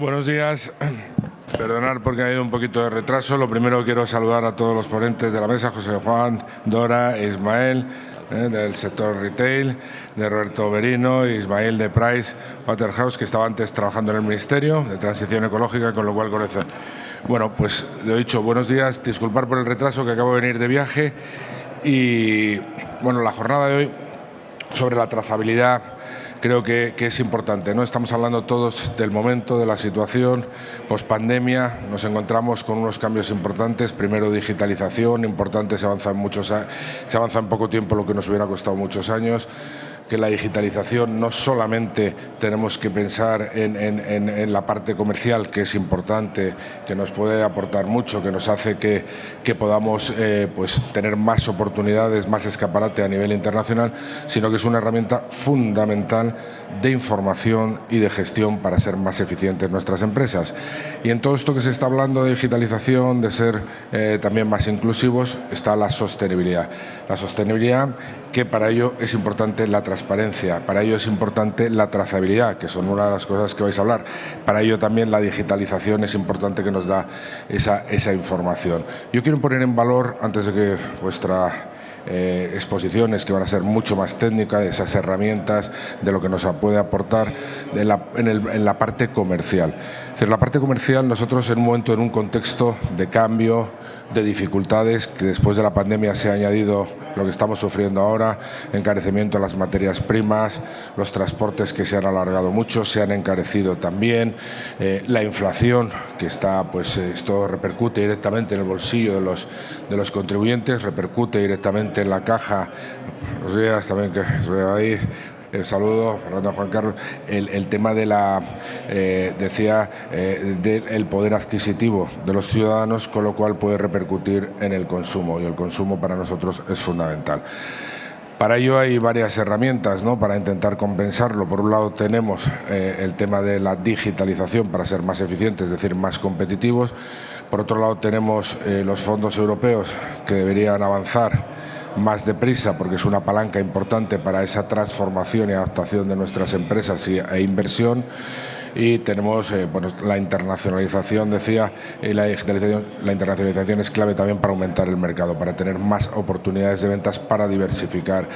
Buenos días. Perdonar porque ha habido un poquito de retraso. Lo primero quiero saludar a todos los ponentes de la mesa, José Juan, Dora, Ismael, del sector retail, de Roberto Berino, Ismael de Price Waterhouse, que estaba antes trabajando en el Ministerio de Transición Ecológica, con lo cual conoce. Bueno, pues lo he dicho, buenos días, disculpar por el retraso, que acabo de venir de viaje. Y bueno, la jornada de hoy sobre la trazabilidad creo que es importante, ¿no? Estamos hablando todos del momento, de la situación pospandemia. Nos encontramos con unos cambios importantes. Primero, digitalización importante, se avanza en poco tiempo lo que nos hubiera costado muchos años. Que la digitalización no solamente tenemos que pensar en la parte comercial, que es importante, que nos puede aportar mucho, que nos hace que podamos pues tener más oportunidades, más escaparate a nivel internacional, sino que es una herramienta fundamental de información y de gestión para ser más eficientes nuestras empresas. Y en todo esto que se está hablando de digitalización, de ser también más inclusivos, está la sostenibilidad. La sostenibilidad, que para ello es importante la transparencia, para ello es importante la trazabilidad, que son una de las cosas que vais a hablar. Para ello también la digitalización es importante, que nos da esa información. Yo quiero poner en valor, antes de que vuestra exposiciones, que van a ser mucho más técnicas, de esas herramientas, de lo que nos puede aportar en la parte comercial. Es decir, la parte comercial, nosotros en un momento, en un contexto de cambio, de dificultades, que después de la pandemia se ha añadido lo que estamos sufriendo ahora, encarecimiento de las materias primas, los transportes que se han alargado mucho, se han encarecido también, la inflación, que está, pues esto repercute directamente en el bolsillo de los contribuyentes, repercute directamente en la caja. Buenos días también, que veo ahí. Saludo, Fernando, Juan Carlos. El tema de del poder adquisitivo de los ciudadanos, con lo cual puede repercutir en el consumo, y el consumo para nosotros es fundamental. Para ello hay varias herramientas, ¿no?, para intentar compensarlo. Por un lado tenemos el tema de la digitalización para ser más eficientes, es decir, más competitivos. Por otro lado tenemos los fondos europeos, que deberían avanzar más deprisa, porque es una palanca importante para esa transformación y adaptación de nuestras empresas e inversión. Y tenemos bueno, la internacionalización, decía, y la digitalización. La internacionalización es clave también para aumentar el mercado, para tener más oportunidades de ventas, para diversificar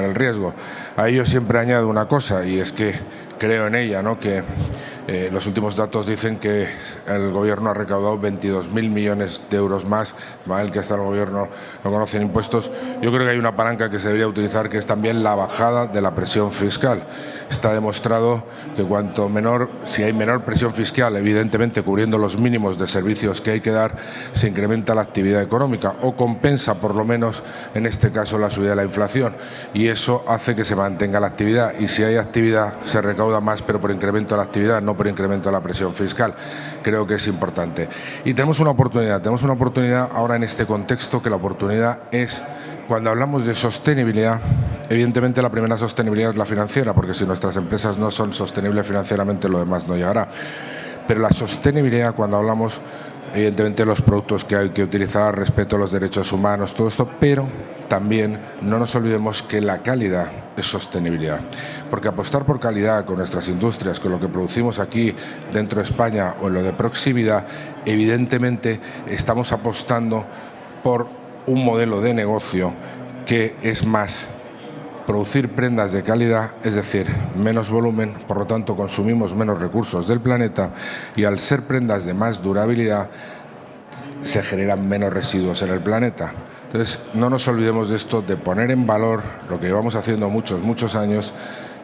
el riesgo. A ello siempre añado una cosa, y es que creo en ella, ¿no?, que los últimos datos dicen que el Gobierno ha recaudado 22.000 millones de euros más. El que está en el Gobierno no conocen impuestos. Yo creo que hay una palanca que se debería utilizar, que es también la bajada de la presión fiscal. Está demostrado que cuanto menor, si hay menor presión fiscal, evidentemente cubriendo los mínimos de servicios que hay que dar, se incrementa la actividad económica, o compensa por lo menos en este caso la subida de la inflación, y eso hace que se mantenga la actividad. Y si hay actividad, se recauda más, pero por incremento de la actividad, no por incremento de la presión fiscal. Creo que es importante. Y tenemos una oportunidad ahora en este contexto, que la oportunidad es, cuando hablamos de sostenibilidad, evidentemente la primera sostenibilidad es la financiera, porque si nuestras empresas no son sostenibles financieramente, lo demás no llegará. Pero la sostenibilidad, cuando hablamos, evidentemente, de los productos que hay que utilizar, respeto a los derechos humanos, todo esto, pero también no nos olvidemos que la calidad es sostenibilidad. Porque apostar por calidad con nuestras industrias, con lo que producimos aquí dentro de España, o en lo de proximidad, evidentemente estamos apostando por un modelo de negocio que es más producir prendas de calidad, es decir, menos volumen, por lo tanto consumimos menos recursos del planeta, y al ser prendas de más durabilidad se generan menos residuos en el planeta. Entonces, no nos olvidemos de esto, de poner en valor lo que llevamos haciendo muchos años,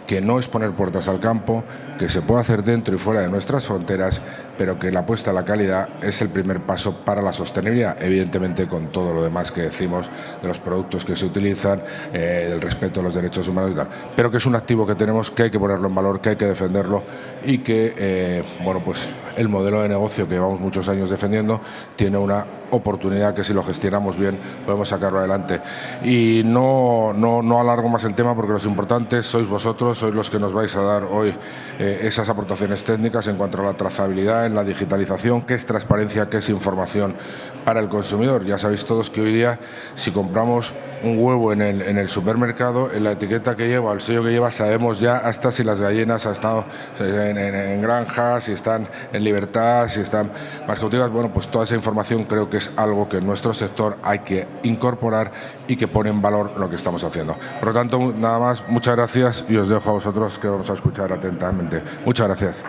que no es poner puertas al campo, que se puede hacer dentro y fuera de nuestras fronteras, pero que la apuesta a la calidad es el primer paso para la sostenibilidad, evidentemente con todo lo demás que decimos de los productos que se utilizan, del respeto a los derechos humanos y tal, pero que es un activo que tenemos, que hay que ponerlo en valor, que hay que defenderlo, y que bueno, pues el modelo de negocio que llevamos muchos años defendiendo tiene una oportunidad que, si lo gestionamos bien, podemos sacarlo adelante. Y no alargo más el tema, porque los importantes sois vosotros, sois los que nos vais a dar hoy esas aportaciones técnicas en cuanto a la trazabilidad, en la digitalización, qué es transparencia, qué es información para el consumidor. Ya sabéis todos que hoy día, si compramos un huevo en el supermercado, en la etiqueta que lleva, el sello que lleva, sabemos ya hasta si las gallinas han estado en granjas, si están en libertad, si están más cautivas. Bueno, pues toda esa información creo que es algo que en nuestro sector hay que incorporar y que pone en valor lo que estamos haciendo. Por lo tanto, nada más, muchas gracias y os dejo a vosotros que vamos a escuchar atentamente. Muchas gracias.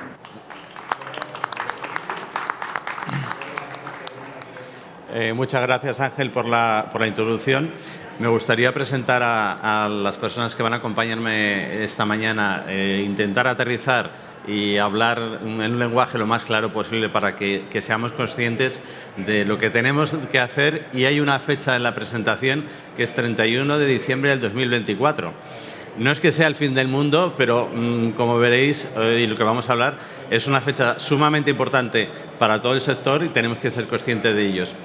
Muchas gracias, Ángel, por la introducción. Me gustaría presentar a las personas que van a acompañarme esta mañana, intentar aterrizar y hablar en un lenguaje lo más claro posible para que seamos conscientes de lo que tenemos que hacer. Y hay una fecha en la presentación que es 31 de diciembre del 2024. No es que sea el fin del mundo, pero como veréis, y lo que vamos a hablar, es una fecha sumamente importante para todo el sector y tenemos que ser conscientes de ellos.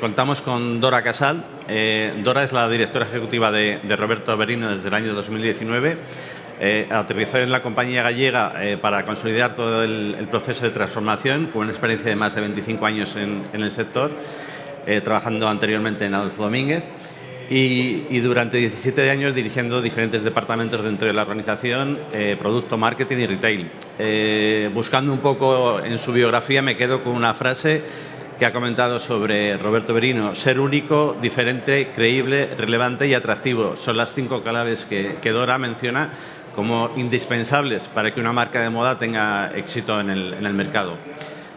Contamos con Dora Casal. Dora es la directora ejecutiva de Roberto Berino desde el año 2019. Aterrizó en la compañía gallega para consolidar todo el proceso de transformación, con una experiencia de más de 25 años en el sector, trabajando anteriormente en Adolfo Domínguez. Y durante 17 años dirigiendo diferentes departamentos dentro de la organización, producto, marketing y retail. Buscando un poco en su biografía, me quedo con una frase que ha comentado sobre Roberto Berino: ser único, diferente, creíble, relevante y atractivo. Son las 5 claves que Dora menciona como indispensables para que una marca de moda tenga éxito en el mercado.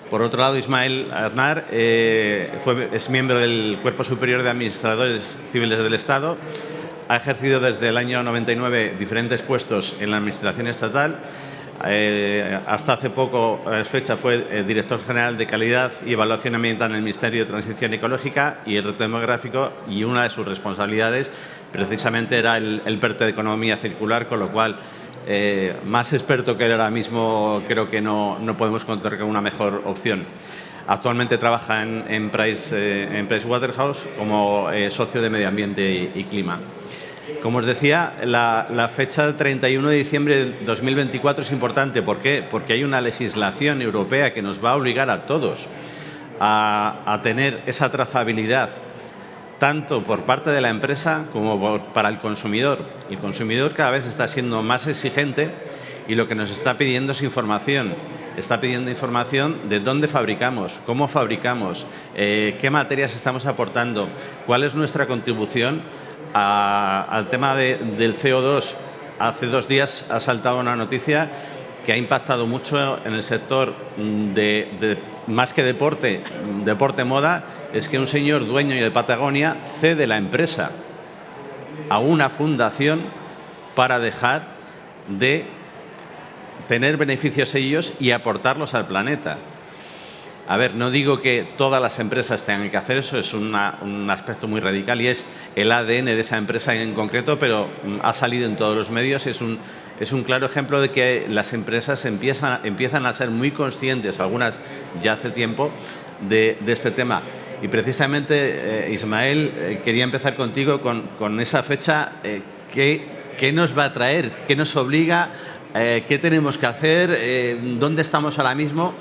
Por otro lado, Ismael Aznar es miembro del Cuerpo Superior de Administradores Civiles del Estado. Ha ejercido desde el año 99 diferentes puestos en la Administración Estatal. Hasta hace poco, fecha, fue director general de Calidad y Evaluación Ambiental en el Ministerio de Transición Ecológica y el Reto Demográfico, y una de sus responsabilidades precisamente era el PERTE de Economía Circular, con lo cual más experto que él ahora mismo creo que no podemos contar con una mejor opción. Actualmente trabaja en Pricewaterhouse como socio de Medio Ambiente y Clima. Como os decía, la fecha del 31 de diciembre de 2024 es importante. ¿Por qué? Porque hay una legislación europea que nos va a obligar a todos a tener esa trazabilidad, tanto por parte de la empresa como para el consumidor. El consumidor cada vez está siendo más exigente y lo que nos está pidiendo es información. Está pidiendo información de dónde fabricamos, cómo fabricamos, qué materias estamos aportando, cuál es nuestra contribución al tema del CO2. Hace 2 días ha saltado una noticia que ha impactado mucho en el sector de más que deporte moda. Es que un señor dueño de Patagonia cede la empresa a una fundación para dejar de tener beneficios ellos y aportarlos al planeta. A ver, no digo que todas las empresas tengan que hacer eso, es un aspecto muy radical y es el ADN de esa empresa en concreto, pero ha salido en todos los medios. Es un claro ejemplo de que las empresas empiezan a ser muy conscientes, algunas ya hace tiempo, de este tema. Y precisamente, Ismael, quería empezar contigo con esa fecha. ¿Qué nos va a traer? ¿Qué nos obliga? ¿Qué tenemos que hacer? ¿Dónde estamos ahora mismo?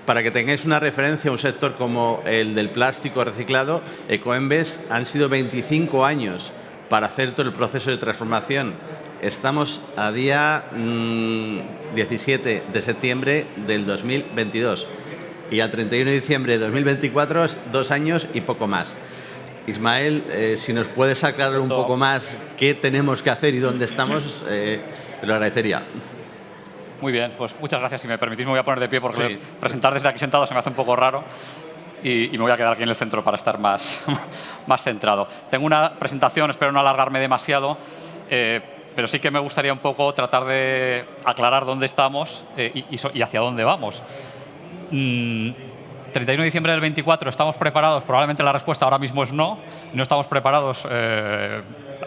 Para que tengáis una referencia, un sector como el del plástico reciclado, Ecoembes, han sido 25 años para hacer todo el proceso de transformación. Estamos a día 17 de septiembre del 2022 y al 31 de diciembre de 2024 es 2 años y poco más. Ismael, si nos puedes aclarar un poco más qué tenemos que hacer y dónde estamos, te lo agradecería. Muy bien, pues muchas gracias. Si me permitís, me voy a poner de pie porque sí, presentar desde aquí sentado se me hace un poco raro y me voy a quedar aquí en el centro para estar más centrado. Tengo una presentación, espero no alargarme demasiado, pero sí que me gustaría un poco tratar de aclarar dónde estamos y hacia dónde vamos. 31 de diciembre del 24, ¿estamos preparados? Probablemente la respuesta ahora mismo es no. No estamos preparados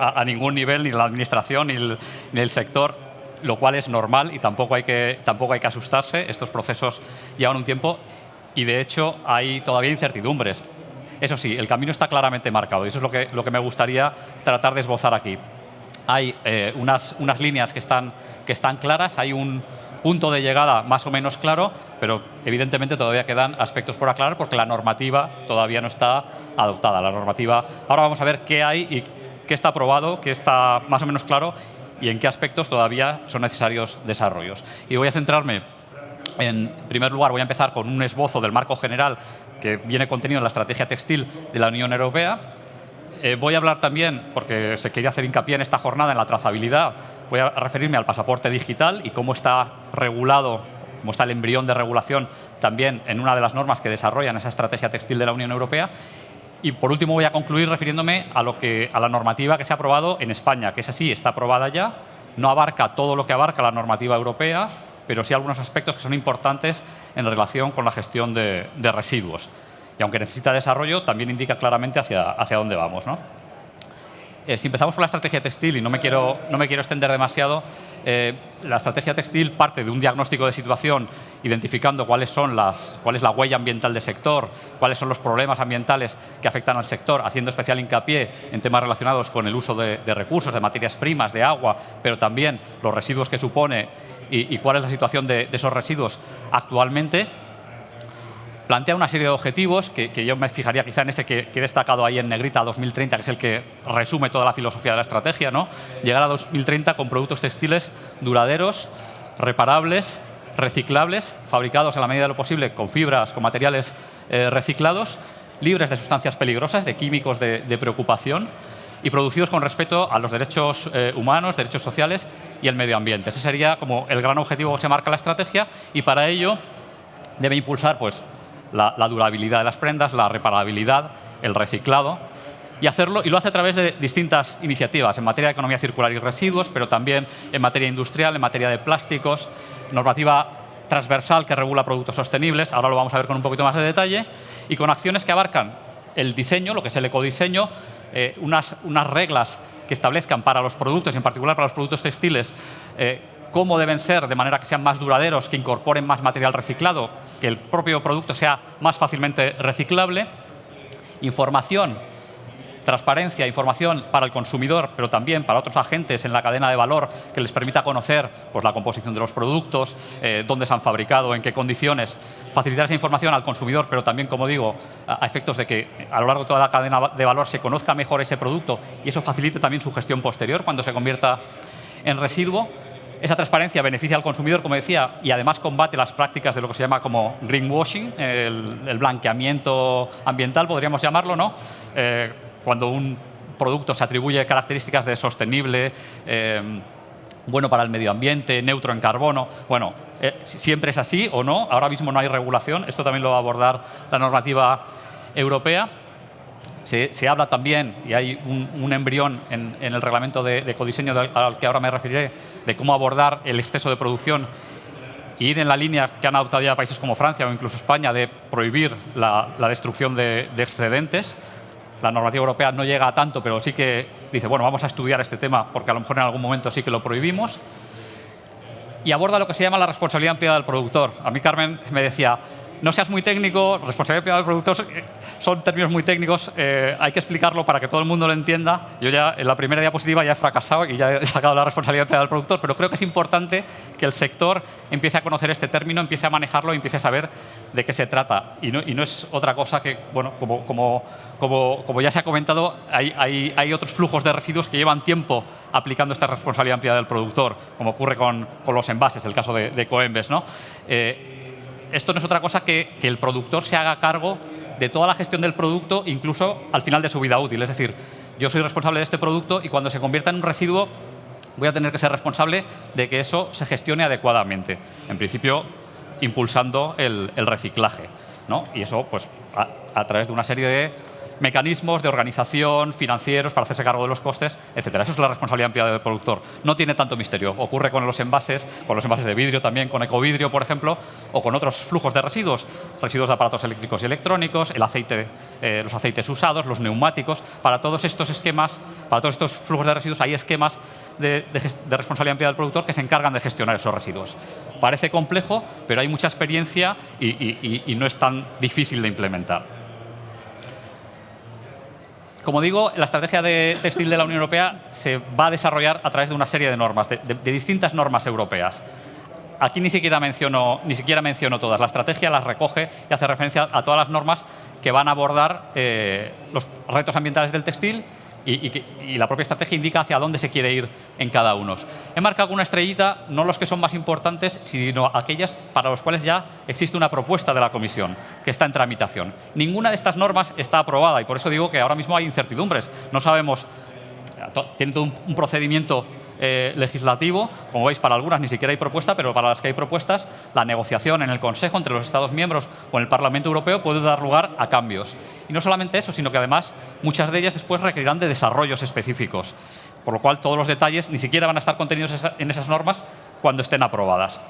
a ningún nivel, ni la administración ni el sector, lo cual es normal y tampoco hay que asustarse. Estos procesos llevan un tiempo y, de hecho, hay todavía incertidumbres. Eso sí, el camino está claramente marcado y eso es lo que me gustaría tratar de esbozar aquí. Hay unas líneas que están claras, hay un punto de llegada más o menos claro, pero evidentemente todavía quedan aspectos por aclarar porque la normativa todavía no está adoptada. La normativa, ahora vamos a ver qué hay y qué está aprobado, qué está más o menos claro y en qué aspectos todavía son necesarios desarrollos. Y voy a centrarme, en primer lugar, voy a empezar con un esbozo del marco general que viene contenido en la estrategia textil de la Unión Europea. Voy a hablar también, porque se quería hacer hincapié en esta jornada, en la trazabilidad, voy a referirme al pasaporte digital y cómo está regulado, cómo está el embrión de regulación también en una de las normas que desarrollan esa estrategia textil de la Unión Europea. Y por último voy a concluir refiriéndome a la normativa que se ha aprobado en España, que es así, está aprobada ya, no abarca todo lo que abarca la normativa europea, pero sí algunos aspectos que son importantes en relación con la gestión de residuos. Y aunque necesita desarrollo, también indica claramente hacia dónde vamos, ¿no? Si empezamos por la estrategia textil, y no me quiero extender demasiado, la estrategia textil parte de un diagnóstico de situación, identificando cuál es la huella ambiental del sector, cuáles son los problemas ambientales que afectan al sector, haciendo especial hincapié en temas relacionados con el uso de recursos, de materias primas, de agua, pero también los residuos que supone y cuál es la situación de esos residuos actualmente. Plantea una serie de objetivos que yo me fijaría quizá en ese que he destacado ahí en negrita, 2030, que es el que resume toda la filosofía de la estrategia, ¿no? Llegar a 2030 con productos textiles duraderos, reparables, reciclables, fabricados en la medida de lo posible con fibras, con materiales reciclados, libres de sustancias peligrosas, de químicos de preocupación y producidos con respeto a los derechos humanos, derechos sociales y el medio ambiente. Ese sería como el gran objetivo que se marca la estrategia y para ello debe impulsar pues, la durabilidad de las prendas, la reparabilidad, el reciclado, y lo hace a través de distintas iniciativas en materia de economía circular y residuos, pero también en materia industrial, en materia de plásticos, normativa transversal que regula productos sostenibles, ahora lo vamos a ver con un poquito más de detalle, y con acciones que abarcan el diseño, lo que es el ecodiseño, unas reglas que establezcan para los productos, y en particular para los productos textiles, cómo deben ser de manera que sean más duraderos, que incorporen más material reciclado, que el propio producto sea más fácilmente reciclable. Información, transparencia, información para el consumidor, pero también para otros agentes en la cadena de valor que les permita conocer pues, la composición de los productos, dónde se han fabricado, en qué condiciones. Facilitar esa información al consumidor, pero también, como digo, a efectos de que a lo largo de toda la cadena de valor se conozca mejor ese producto y eso facilite también su gestión posterior cuando se convierta en residuo. Esa transparencia beneficia al consumidor, como decía, y además combate las prácticas de lo que se llama como greenwashing, el blanqueamiento ambiental, podríamos llamarlo, ¿no? Cuando un producto se atribuye características de sostenible, bueno para el medio ambiente, neutro en carbono. Bueno, ¿siempre es así o no? Ahora mismo no hay regulación. Esto también lo va a abordar la normativa europea. Se habla también, y hay un embrión en el reglamento de ecodiseño al que ahora me referiré, de cómo abordar el exceso de producción e ir en la línea que han adoptado ya países como Francia o incluso España de prohibir la destrucción de excedentes. La normativa europea no llega a tanto, pero sí que dice, bueno, vamos a estudiar este tema porque a lo mejor en algún momento sí que lo prohibimos. Y aborda lo que se llama la responsabilidad ampliada del productor. A mí Carmen me decía, no seas muy técnico, responsabilidad ampliada del productor son términos muy técnicos, hay que explicarlo para que todo el mundo lo entienda. Yo ya en la primera diapositiva ya he fracasado y ya he sacado la responsabilidad ampliada del productor, pero creo que es importante que el sector empiece a conocer este término, empiece a manejarlo y empiece a saber de qué se trata. Y no es otra cosa que, bueno, como ya se ha comentado, hay otros flujos de residuos que llevan tiempo aplicando esta responsabilidad ampliada del productor, como ocurre con los envases, el caso de Coembes, ¿no? Esto no es otra cosa que el productor se haga cargo de toda la gestión del producto, incluso al final de su vida útil. Es decir, yo soy responsable de este producto y cuando se convierta en un residuo voy a tener que ser responsable de que eso se gestione adecuadamente. En principio, impulsando el reciclaje, ¿no? Y eso pues, a través de una serie de mecanismos de organización, financieros, para hacerse cargo de los costes, etcétera. Eso es la responsabilidad ampliada del productor. No tiene tanto misterio. Ocurre con los envases de vidrio también, con ecovidrio, por ejemplo, o con otros flujos de residuos de aparatos eléctricos y electrónicos, el aceite, los aceites usados, los neumáticos. Para todos estos esquemas, para todos estos flujos de residuos, hay esquemas de responsabilidad ampliada del productor que se encargan de gestionar esos residuos. Parece complejo, pero hay mucha experiencia y no es tan difícil de implementar. Como digo, la estrategia de textil de la Unión Europea se va a desarrollar a través de una serie de normas, de distintas normas europeas. aquí ni siquiera menciono todas. La estrategia las recoge y hace referencia a todas las normas que van a abordar los retos ambientales del textil y la propia estrategia indica hacia dónde se quiere ir en cada uno. He marcado con una estrellita no los que son más importantes, sino aquellas para los cuales ya existe una propuesta de la Comisión que está en tramitación. Ninguna de estas normas está aprobada y por eso digo que ahora mismo hay incertidumbres. No sabemos, tiene todo un procedimiento legislativo. Como veis, para algunas ni siquiera hay propuesta, pero para las que hay propuestas, la negociación en el Consejo entre los Estados miembros o en el Parlamento Europeo puede dar lugar a cambios. Y no solamente eso, sino que además muchas de ellas después requerirán de desarrollos específicos, por lo cual todos los detalles ni siquiera van a estar contenidos en esas normas cuando estén aprobadas.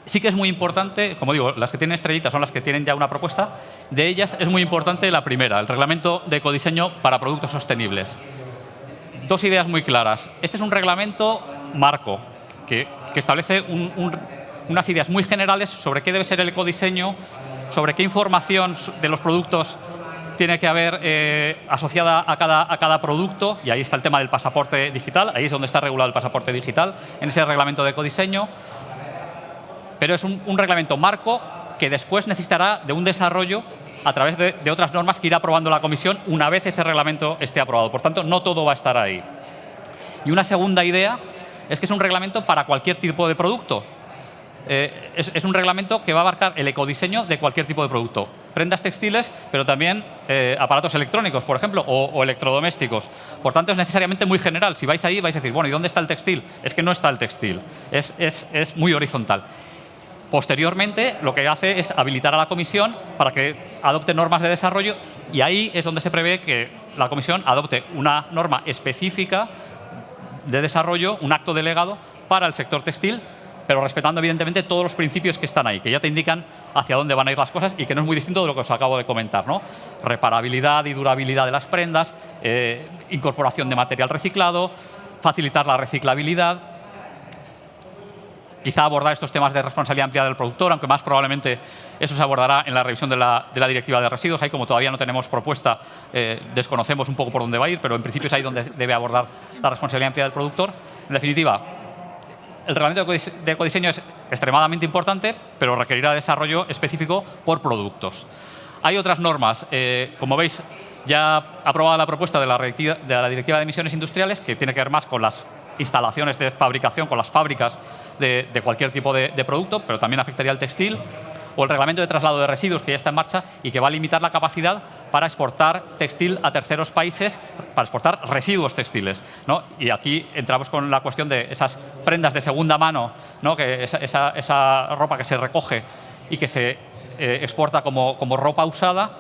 Sí que es muy importante, como digo, las que tienen estrellitas son las que tienen ya una propuesta. De ellas es muy importante la primera, el Reglamento de Ecodiseño para Productos Sostenibles. Dos ideas muy claras. Este es un reglamento marco que establece unas ideas muy generales sobre qué debe ser el ecodiseño, sobre qué información de los productos tiene que haber asociada a cada producto, y ahí está el tema del pasaporte digital, ahí es donde está regulado el pasaporte digital, en ese reglamento de ecodiseño. Pero es un reglamento marco que después necesitará de un desarrollo a través de otras normas que irá aprobando la Comisión una vez ese reglamento esté aprobado. Por tanto, no todo va a estar ahí. Y una segunda idea es que es un reglamento para cualquier tipo de producto. Es un reglamento que va a abarcar el ecodiseño de cualquier tipo de producto. Prendas textiles, pero también aparatos electrónicos, por ejemplo, o electrodomésticos. Por tanto, es necesariamente muy general. Si vais ahí, vais a decir, bueno, ¿y dónde está el textil? Es que no está el textil. Es muy horizontal. Posteriormente, lo que hace es habilitar a la Comisión para que adopte normas de desarrollo, y ahí es donde se prevé que la Comisión adopte una norma específica de desarrollo, un acto delegado para el sector textil, pero respetando evidentemente todos los principios que están ahí, que ya te indican hacia dónde van a ir las cosas y que no es muy distinto de lo que os acabo de comentar, ¿no? Reparabilidad y durabilidad de las prendas, incorporación de material reciclado, facilitar la reciclabilidad. Quizá abordar estos temas de responsabilidad ampliada del productor, aunque más probablemente eso se abordará en la revisión de la Directiva de Residuos. Ahí, como todavía no tenemos propuesta, desconocemos un poco por dónde va a ir, pero en principio es ahí donde debe abordar la responsabilidad ampliada del productor. En definitiva, el reglamento de ecodiseño es extremadamente importante, pero requerirá desarrollo específico por productos. Hay otras normas. Como veis, ya aprobada la propuesta de la Directiva de Emisiones Industriales, que tiene que ver más con las instalaciones de fabricación, con las fábricas de cualquier tipo de producto, pero también afectaría al textil, o el reglamento de traslado de residuos, que ya está en marcha y que va a limitar la capacidad para exportar textil a terceros países, para exportar residuos textiles, ¿no? Y aquí entramos con la cuestión de esas prendas de segunda mano, ¿no? Que esa ropa que se recoge y que se exporta como ropa usada,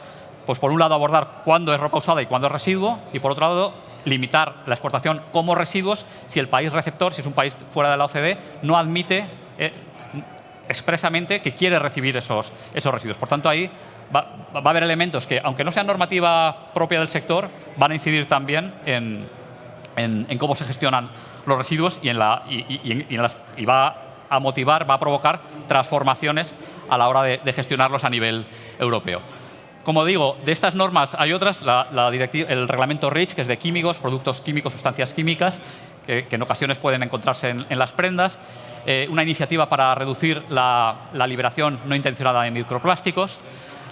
pues por un lado abordar cuándo es ropa usada y cuándo es residuo, y por otro lado limitar la exportación como residuos si el país receptor, si es un país fuera de la OCDE, no admite expresamente que quiere recibir esos residuos. Por tanto, ahí va a haber elementos que, aunque no sean normativa propia del sector, van a incidir también en cómo se gestionan los residuos y va a motivar, va a provocar transformaciones a la hora de gestionarlos a nivel europeo. Como digo, de estas normas hay otras, el reglamento REACH, que es de químicos, productos químicos, sustancias químicas, que en ocasiones pueden encontrarse en las prendas. Una iniciativa para reducir la liberación no intencionada de microplásticos.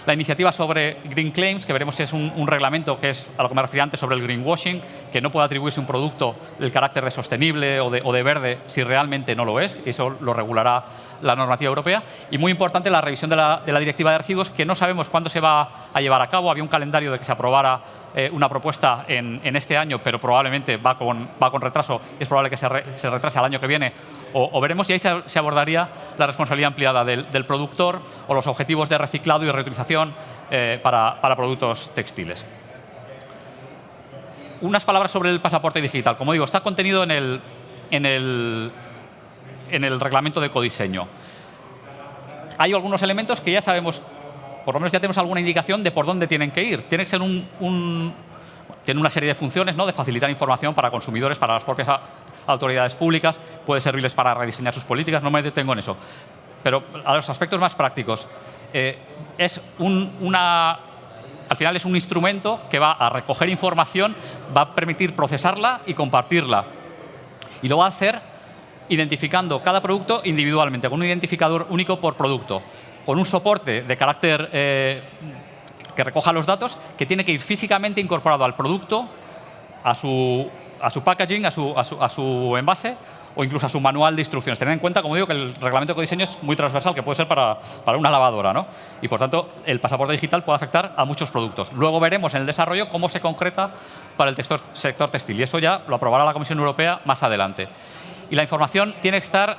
La iniciativa sobre Green Claims, que veremos si es un reglamento que es a lo que me refería antes sobre el greenwashing, que no puede atribuirse a un producto el carácter de sostenible o de verde si realmente no lo es. Eso lo regulará la normativa europea. Y muy importante la revisión de la Directiva de Residuos, que no sabemos cuándo se va a llevar a cabo. Había un calendario de que se aprobara una propuesta en este año, pero probablemente va con retraso. Es probable que se retrase al año que viene. O veremos, y ahí se abordaría la responsabilidad ampliada del productor o los objetivos de reciclado y reutilización para productos textiles. Unas palabras sobre el pasaporte digital. Como digo, está contenido en el reglamento de ecodiseño. Hay algunos elementos que ya sabemos, por lo menos ya tenemos alguna indicación de por dónde tienen que ir. Tiene que ser tiene una serie de funciones, ¿no?, de facilitar información para consumidores, para las propias autoridades públicas, puede servirles para rediseñar sus políticas, no me detengo en eso. Pero a los aspectos más prácticos, al final es un instrumento que va a recoger información, va a permitir procesarla y compartirla. Y lo va a hacer identificando cada producto individualmente, con un identificador único por producto, con un soporte de carácter que recoja los datos, que tiene que ir físicamente incorporado al producto, a su packaging, a su envase, o incluso a su manual de instrucciones. Tened en cuenta, como digo, que el reglamento de ecodiseño es muy transversal, que puede ser para una lavadora, ¿no? Y, por tanto, el pasaporte digital puede afectar a muchos productos. Luego veremos en el desarrollo cómo se concreta para el sector textil. Y eso ya lo aprobará la Comisión Europea más adelante. Y la información tiene que estar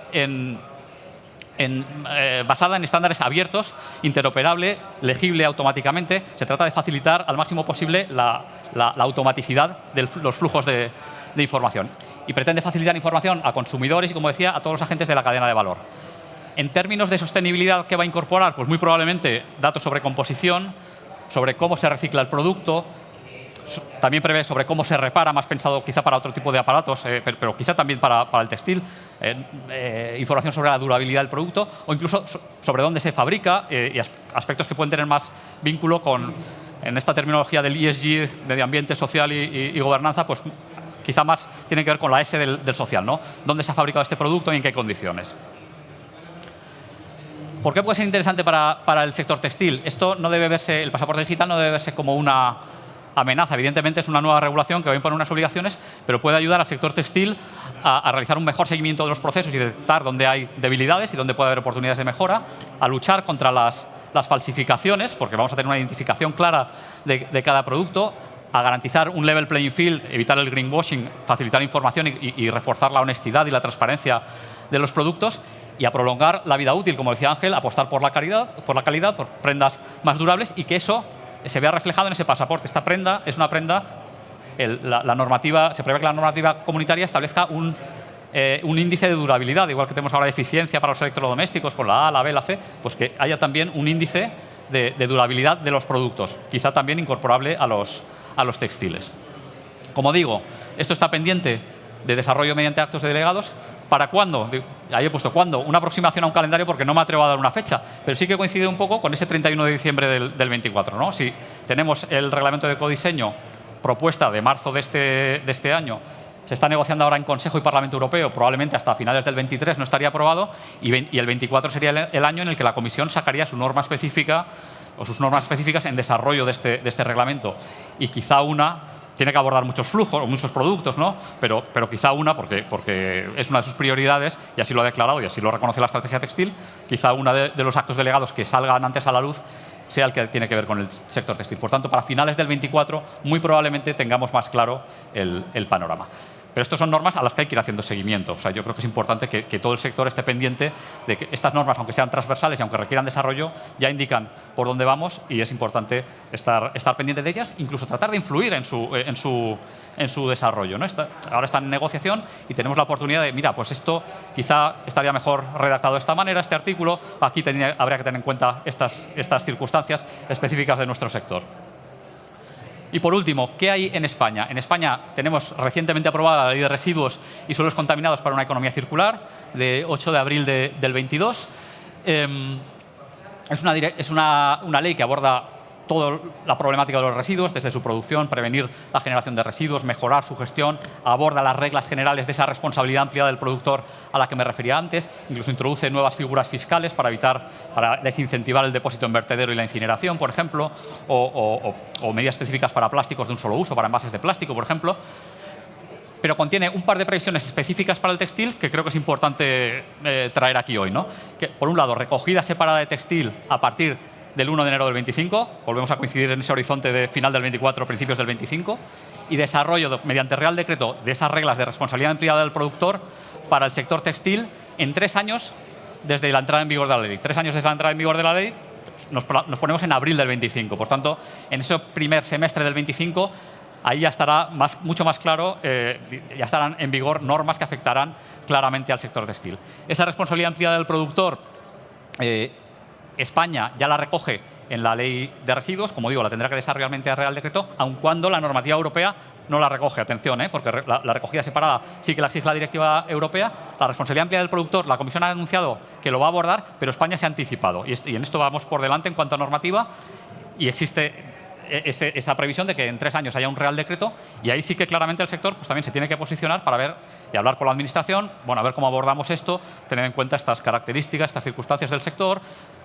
basada en estándares abiertos, interoperable, legible automáticamente. Se trata de facilitar al máximo posible la automaticidad de los flujos de información. Y pretende facilitar información a consumidores y, como decía, a todos los agentes de la cadena de valor. En términos de sostenibilidad, ¿qué va a incorporar? Pues muy probablemente datos sobre composición, sobre cómo se recicla el producto. También prevé sobre cómo se repara, más pensado quizá para otro tipo de aparatos, pero quizá también para el textil. Información sobre la durabilidad del producto o incluso sobre dónde se fabrica y aspectos que pueden tener más vínculo con, en esta terminología del ESG, medio ambiente, social y gobernanza, pues quizá más tiene que ver con la S del social, ¿no? ¿Dónde se ha fabricado este producto y en qué condiciones? ¿Por qué puede ser interesante para el sector textil? Esto no debe verse, el pasaporte digital no debe verse como una amenaza. Evidentemente es una nueva regulación que va a imponer unas obligaciones, pero puede ayudar al sector textil a realizar un mejor seguimiento de los procesos y detectar dónde hay debilidades y dónde puede haber oportunidades de mejora, a luchar contra las falsificaciones, porque vamos a tener una identificación clara de cada producto, a garantizar un level playing field, evitar el greenwashing, facilitar información y reforzar la honestidad y la transparencia de los productos, y a prolongar la vida útil, como decía Ángel, apostar por la calidad, por prendas más durables y que eso se vea reflejado en ese pasaporte. Esta prenda es una prenda, la normativa, se prevé que la normativa comunitaria establezca un índice de durabilidad, igual que tenemos ahora de eficiencia para los electrodomésticos con la A, la B, la C, pues que haya también un índice de durabilidad de los productos, quizá también incorporable a los textiles. Como digo, esto está pendiente de desarrollo mediante actos de delegados. ¿Para cuándo? Ahí he puesto cuándo. Una aproximación a un calendario porque no me atrevo a dar una fecha, pero sí que coincide un poco con ese 31 de diciembre del 24, ¿no? Si tenemos el reglamento de ecodiseño propuesta de marzo de este año, se está negociando ahora en Consejo y Parlamento Europeo, probablemente hasta finales del 23 no estaría aprobado, y el 24 sería el año en el que la Comisión sacaría su norma específica o sus normas específicas en desarrollo de este reglamento. Y quizá una tiene que abordar muchos flujos o muchos productos, ¿no? Pero quizá una, porque es una de sus prioridades, y así lo ha declarado y así lo reconoce la estrategia textil, quizá una de los actos delegados que salgan antes a la luz sea el que tiene que ver con el sector textil. Por tanto, para finales del 24, muy probablemente tengamos más claro el panorama. Pero estas son normas a las que hay que ir haciendo seguimiento. O sea, yo creo que es importante que todo el sector esté pendiente de que estas normas, aunque sean transversales y aunque requieran desarrollo, ya indican por dónde vamos y es importante estar pendiente de ellas, incluso tratar de influir en su desarrollo, ¿no? Ahora está en negociación y tenemos la oportunidad de, mira, pues esto quizá estaría mejor redactado de esta manera, este artículo, aquí habría que tener en cuenta estas circunstancias específicas de nuestro sector. Y por último, ¿qué hay en España? En España tenemos recientemente aprobada la Ley de Residuos y Suelos Contaminados para una Economía Circular, de 8 de abril del 22. Es una ley que aborda toda la problemática de los residuos, desde su producción, prevenir la generación de residuos, mejorar su gestión, aborda las reglas generales de esa responsabilidad ampliada del productor a la que me refería antes, incluso introduce nuevas figuras fiscales para desincentivar el depósito en vertedero y la incineración, por ejemplo, o medidas específicas para plásticos de un solo uso, para envases de plástico, por ejemplo. Pero contiene un par de previsiones específicas para el textil que creo que es importante traer aquí hoy, ¿no? Que, por un lado, recogida separada de textil a partir del 1 de enero del 25, volvemos a coincidir en ese horizonte de final del 24, principios del 25, y desarrollo mediante Real Decreto de esas reglas de responsabilidad ampliada del productor para el sector textil en 3 años desde la entrada en vigor de la ley. 3 años desde la entrada en vigor de la ley, nos ponemos en abril del 25. Por tanto, en ese primer semestre del 25, ahí ya estará mucho más claro, ya estarán en vigor normas que afectarán claramente al sector textil. Esa responsabilidad ampliada del productor, España ya la recoge en la Ley de Residuos, como digo, la tendrá que desarrollar mediante Real Decreto, aun cuando la normativa europea no la recoge. Atención, porque la recogida separada sí que la exige la directiva europea. La responsabilidad ampliada del productor, la Comisión ha anunciado que lo va a abordar, pero España se ha anticipado. Y en esto vamos por delante en cuanto a normativa y existe esa previsión de que en 3 años haya un Real Decreto, y ahí sí que claramente el sector pues, también se tiene que posicionar para ver y hablar con la Administración, bueno, a ver cómo abordamos esto, tener en cuenta estas características, estas circunstancias del sector,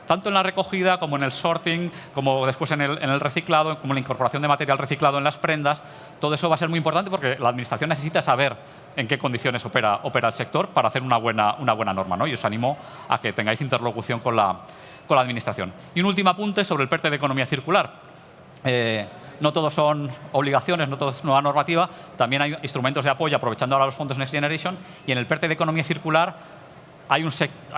tanto en la recogida como en el sorting, como después en el reciclado, como en la incorporación de material reciclado en las prendas. Todo eso va a ser muy importante porque la Administración necesita saber en qué condiciones opera el sector para hacer una buena norma, ¿no? Y os animo a que tengáis interlocución con la Administración. Y un último apunte sobre el PERTE de economía circular. No todos son obligaciones, no todo es nueva normativa, también hay instrumentos de apoyo aprovechando ahora los fondos Next Generation, y en el PERTE de economía circular hay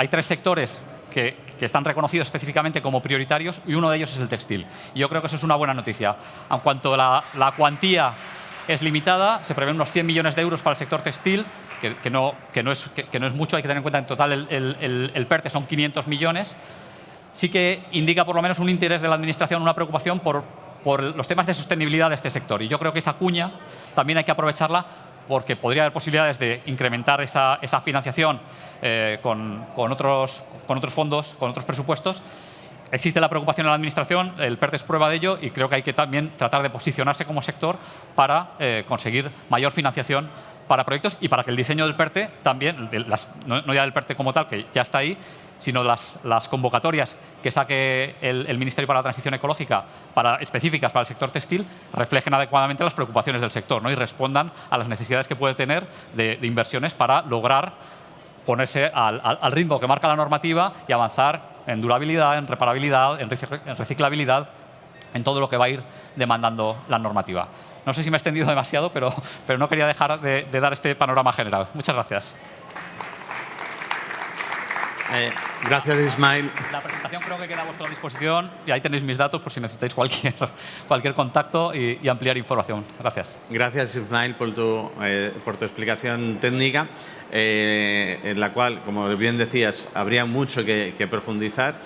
3 sectores que están reconocidos específicamente como prioritarios, y uno de ellos es el textil. Y yo creo que eso es una buena noticia. En cuanto a la cuantía es limitada, se prevén unos 100 millones de euros para el sector textil, que no es mucho, hay que tener en cuenta que en total el PERTE son 500 millones. Sí que indica por lo menos un interés de la Administración, una preocupación por los temas de sostenibilidad de este sector. Y yo creo que esa cuña también hay que aprovecharla porque podría haber posibilidades de incrementar esa financiación con otros fondos, con otros presupuestos. Existe la preocupación en la Administración, el PERTE es prueba de ello, y creo que hay que también tratar de posicionarse como sector para conseguir mayor financiación para proyectos y para que el diseño del PERTE también, no ya del PERTE como tal, que ya está ahí, sino las convocatorias que saque el Ministerio para la Transición Ecológica específicas para el sector textil reflejen adecuadamente las preocupaciones del sector, ¿no? Y respondan a las necesidades que puede tener de inversiones para lograr ponerse al ritmo que marca la normativa y avanzar en durabilidad, en reparabilidad, en reciclabilidad, en todo lo que va a ir demandando la normativa. No sé si me he extendido demasiado, pero no quería dejar de dar este panorama general. Muchas gracias. Gracias, Ismael. La presentación creo que queda a vuestra disposición y ahí tenéis mis datos por si necesitáis cualquier contacto y ampliar información. Gracias. Gracias, Ismael, por tu explicación técnica, en la cual, como bien decías, habría mucho que profundizar.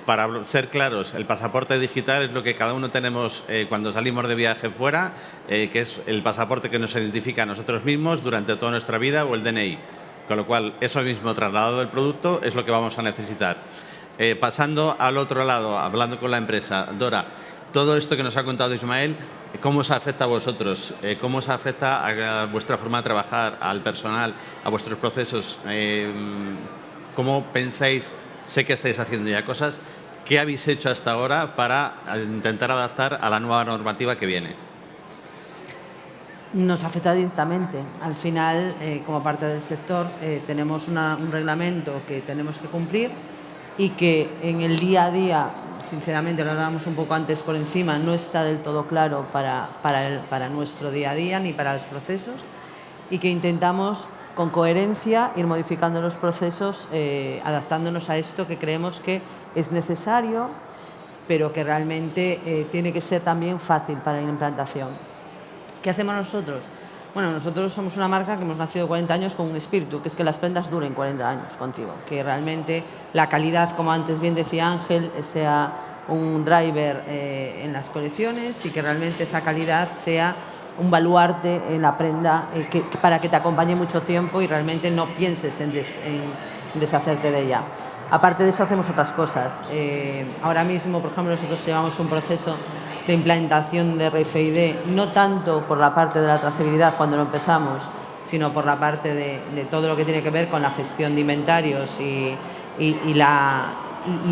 Para ser claros, el pasaporte digital es lo que cada uno tenemos cuando salimos de viaje fuera, que es el pasaporte que nos identifica a nosotros mismos durante toda nuestra vida, o el DNI. Con lo cual, eso mismo trasladado del producto es lo que vamos a necesitar. Pasando al otro lado, hablando con la empresa, Dora, todo esto que nos ha contado Ismael, ¿cómo os afecta a vosotros? ¿Cómo os afecta a vuestra forma de trabajar, al personal, a vuestros procesos? ¿Cómo pensáis? Sé que estáis haciendo ya cosas. ¿Qué habéis hecho hasta ahora para intentar adaptar a la nueva normativa que viene? Nos afecta directamente. Al final, como parte del sector, tenemos un reglamento que tenemos que cumplir y que en el día a día, sinceramente, lo hablábamos un poco antes por encima, no está del todo claro para nuestro día a día ni para los procesos, y que intentamos con coherencia ir modificando los procesos, adaptándonos a esto que creemos que es necesario, pero que realmente tiene que ser también fácil para la implantación. ¿Qué hacemos nosotros? Bueno, nosotros somos una marca que hemos nacido 40 años con un espíritu, que es que las prendas duren 40 años contigo, que realmente la calidad, como antes bien decía Ángel, sea un driver en las colecciones, y que realmente esa calidad sea un baluarte en la prenda para que te acompañe mucho tiempo y realmente no pienses en deshacerte de ella. Aparte de eso, hacemos otras cosas. Ahora mismo, por ejemplo, nosotros llevamos un proceso de implantación de RFID, no tanto por la parte de la trazabilidad cuando lo empezamos, sino por la parte de todo lo que tiene que ver con la gestión de inventarios y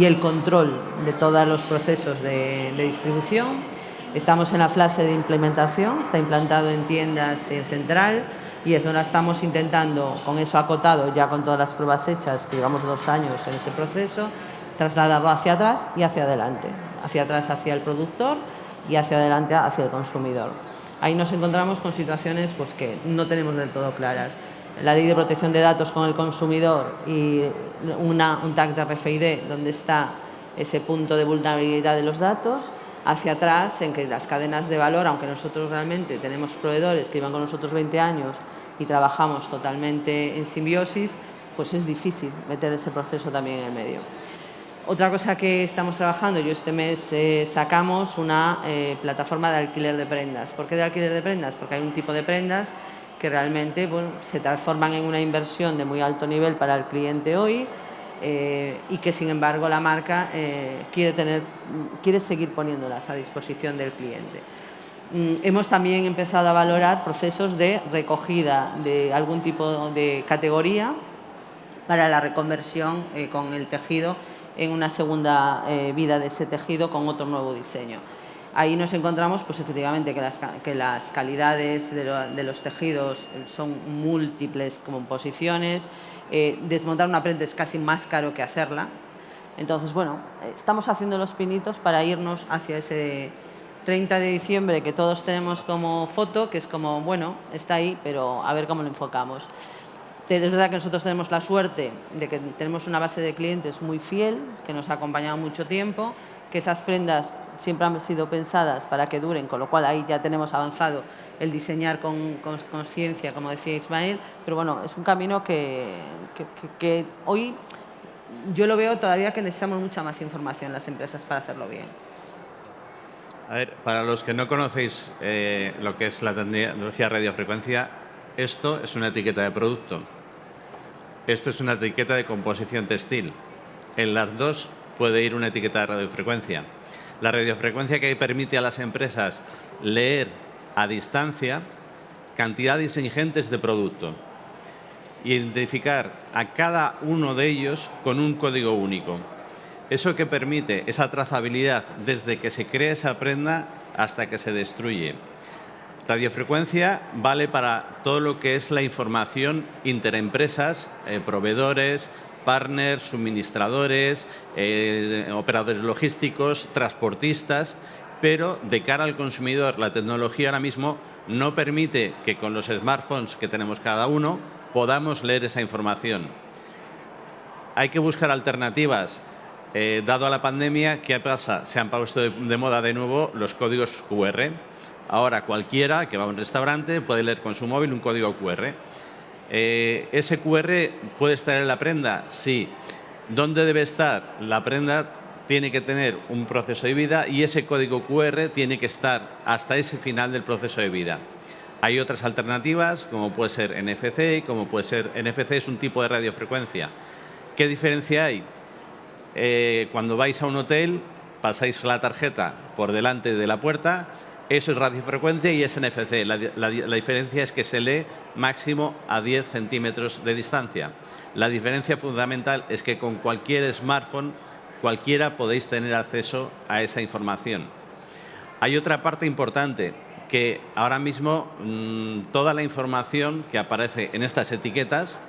el control de todos los procesos de distribución. Estamos en la fase de implementación, está implantado en tiendas en central, y eso lo estamos intentando, con eso acotado, ya con todas las pruebas hechas, que llevamos 2 años en ese proceso, trasladarlo hacia atrás y hacia adelante. Hacia atrás hacia el productor y hacia adelante hacia el consumidor. Ahí nos encontramos con situaciones pues, que no tenemos del todo claras. La ley de protección de datos con el consumidor y un tag de RFID donde está ese punto de vulnerabilidad de los datos. Hacia atrás, en que las cadenas de valor, aunque nosotros realmente tenemos proveedores que llevan con nosotros 20 años y trabajamos totalmente en simbiosis, pues es difícil meter ese proceso también en el medio. Otra cosa que estamos trabajando, este mes sacamos una plataforma de alquiler de prendas. ¿Por qué de alquiler de prendas? Porque hay un tipo de prendas que realmente se transforman en una inversión de muy alto nivel para el cliente hoy, y que sin embargo la marca quiere seguir poniéndolas a disposición del cliente. Hemos también empezado a valorar procesos de recogida de algún tipo de categoría para la reconversión con el tejido en una segunda vida de ese tejido con otro nuevo diseño. Ahí nos encontramos, pues efectivamente, que las calidades de los tejidos son múltiples composiciones. Desmontar una prenda es casi más caro que hacerla. Entonces, bueno, estamos haciendo los pinitos para irnos hacia ese 30 de diciembre que todos tenemos como foto, que es como, bueno, está ahí, pero a ver cómo lo enfocamos. Es verdad que nosotros tenemos la suerte de que tenemos una base de clientes muy fiel, que nos ha acompañado mucho tiempo, que esas prendas siempre han sido pensadas para que duren, con lo cual ahí ya tenemos avanzado el diseñar con conciencia, como decía Ismael, pero bueno, es un camino que hoy yo lo veo todavía que necesitamos mucha más información las empresas para hacerlo bien. A ver, para los que no conocéis lo que es la tecnología radiofrecuencia, esto es una etiqueta de producto. Esto es una etiqueta de composición textil. En las dos puede ir una etiqueta de radiofrecuencia. La radiofrecuencia que permite a las empresas leer a distancia cantidades ingentes de producto y identificar a cada uno de ellos con un código único. Eso que permite esa trazabilidad desde que se crea esa prenda hasta que se destruye. Radiofrecuencia vale para todo lo que es la información interempresas, proveedores, partners, suministradores, operadores logísticos, transportistas, pero de cara al consumidor la tecnología ahora mismo no permite que con los smartphones que tenemos cada uno podamos leer esa información. Hay que buscar alternativas. Dado a la pandemia, ¿qué pasa? Se han puesto de moda de nuevo los códigos QR. Ahora cualquiera que va a un restaurante puede leer con su móvil un código QR. ¿Ese QR puede estar en la prenda? Sí. ¿Dónde debe estar? La prenda tiene que tener un proceso de vida y ese código QR tiene que estar hasta ese final del proceso de vida. Hay otras alternativas, como puede ser NFC, como puede ser... NFC es un tipo de radiofrecuencia. ¿Qué diferencia hay? Cuando vais a un hotel, pasáis la tarjeta por delante de la puerta, eso es radiofrecuencia y es NFC. La diferencia es que se lee máximo a 10 centímetros de distancia. La diferencia fundamental es que con cualquier smartphone, cualquiera podéis tener acceso a esa información. Hay otra parte importante, que ahora mismo toda la información que aparece en estas etiquetas,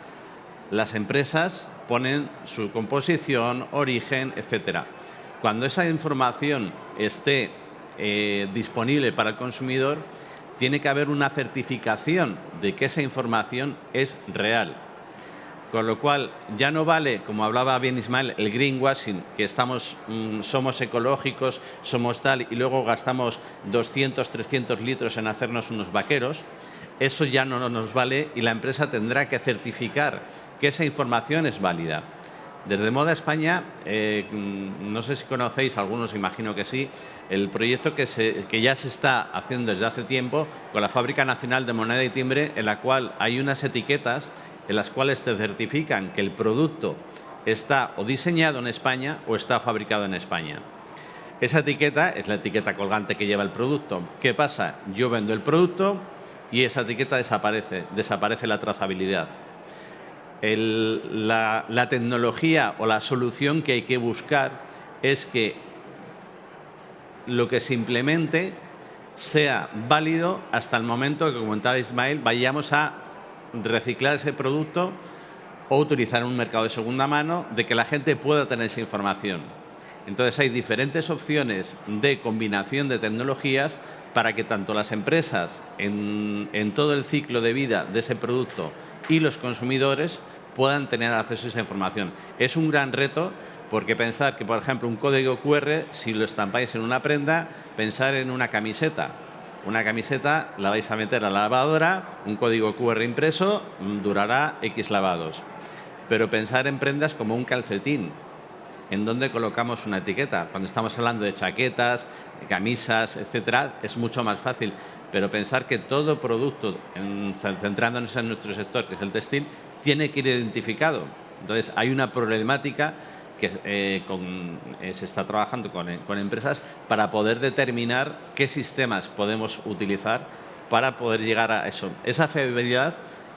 las empresas ponen su composición, origen, etc. Cuando esa información esté disponible para el consumidor, tiene que haber una certificación de que esa información es real. Con lo cual, ya no vale, como hablaba bien Ismael, el greenwashing, que somos ecológicos, somos tal, y luego gastamos 200, 300 litros en hacernos unos vaqueros. Eso ya no nos vale y la empresa tendrá que certificar que esa información es válida. Desde Moda España, no sé si conocéis, algunos imagino que sí, el proyecto que ya se está haciendo desde hace tiempo con la Fábrica Nacional de Moneda y Timbre, en la cual hay unas etiquetas en las cuales te certifican que el producto está o diseñado en España o está fabricado en España. Esa etiqueta es la etiqueta colgante que lleva el producto. ¿Qué pasa? Yo vendo el producto y esa etiqueta desaparece la trazabilidad. La tecnología o la solución que hay que buscar es que lo que se implemente sea válido hasta el momento que comentaba Ismael, vayamos a reciclar ese producto o utilizar un mercado de segunda mano, de que la gente pueda tener esa información. Entonces hay diferentes opciones de combinación de tecnologías para que tanto las empresas en todo el ciclo de vida de ese producto y los consumidores puedan tener acceso a esa información. Es un gran reto porque pensar que, por ejemplo, un código QR, si lo estampáis en una prenda, pensar en una camiseta. Una camiseta la vais a meter a la lavadora, un código QR impreso, durará X lavados. Pero pensar en prendas como un calcetín, en donde colocamos una etiqueta. Cuando estamos hablando de chaquetas, camisas, etcétera, es mucho más fácil. Pero pensar que todo producto, centrándonos en nuestro sector, que es el textil, tiene que ir identificado. Entonces, hay una problemática que se está trabajando con empresas para poder determinar qué sistemas podemos utilizar para poder llegar a eso. Esa fiabilidad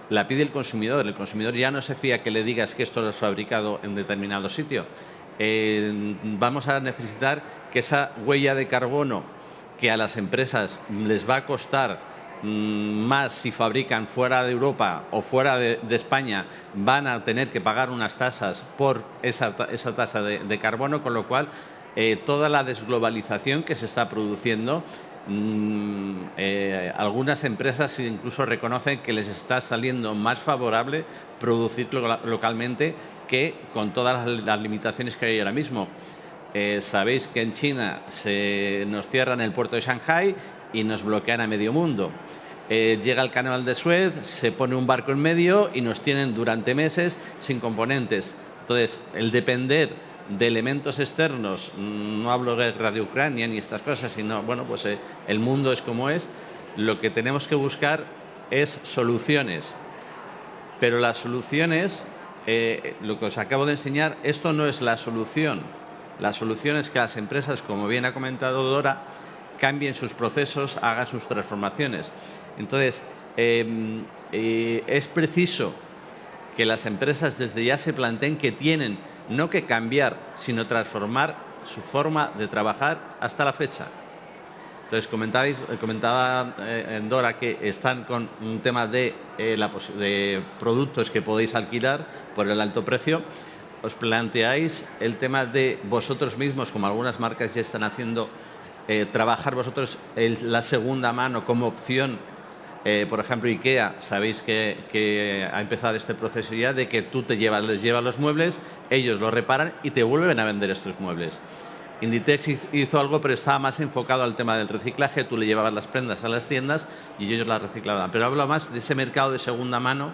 la pide el consumidor. El consumidor ya no se fía que le digas que esto lo has fabricado en determinado sitio. Vamos a necesitar que esa huella de carbono que a las empresas les va a costar más si fabrican fuera de Europa o fuera de España, van a tener que pagar unas tasas por esa tasa de carbono, con lo cual toda la desglobalización que se está produciendo, algunas empresas incluso reconocen que les está saliendo más favorable producir localmente que con todas las limitaciones que hay ahora mismo. Sabéis que en China nos cierran el puerto de Shanghái y nos bloquean a medio mundo. Llega el canal de Suez, se pone un barco en medio y nos tienen durante meses sin componentes. Entonces, el depender de elementos externos, no hablo de guerra de Ucrania ni estas cosas, sino, bueno, pues el mundo es como es, lo que tenemos que buscar es soluciones. Pero las soluciones, lo que os acabo de enseñar, esto no es la solución. La solución es que las empresas, como bien ha comentado Dora, cambien sus procesos, hagan sus transformaciones. Entonces, es preciso que las empresas desde ya se planteen que tienen no que cambiar, sino transformar su forma de trabajar hasta la fecha. Entonces, comentaba Dora que están con un tema de productos que podéis alquilar por el alto precio. ¿Os planteáis el tema de vosotros mismos, como algunas marcas ya están haciendo, trabajar vosotros la segunda mano como opción? Por ejemplo, IKEA, sabéis que ha empezado este proceso ya de que tú les llevas los muebles, ellos los reparan y te vuelven a vender estos muebles. Inditex hizo algo, pero estaba más enfocado al tema del reciclaje. Tú le llevabas las prendas a las tiendas y ellos las reciclaban. Pero hablo más de ese mercado de segunda mano.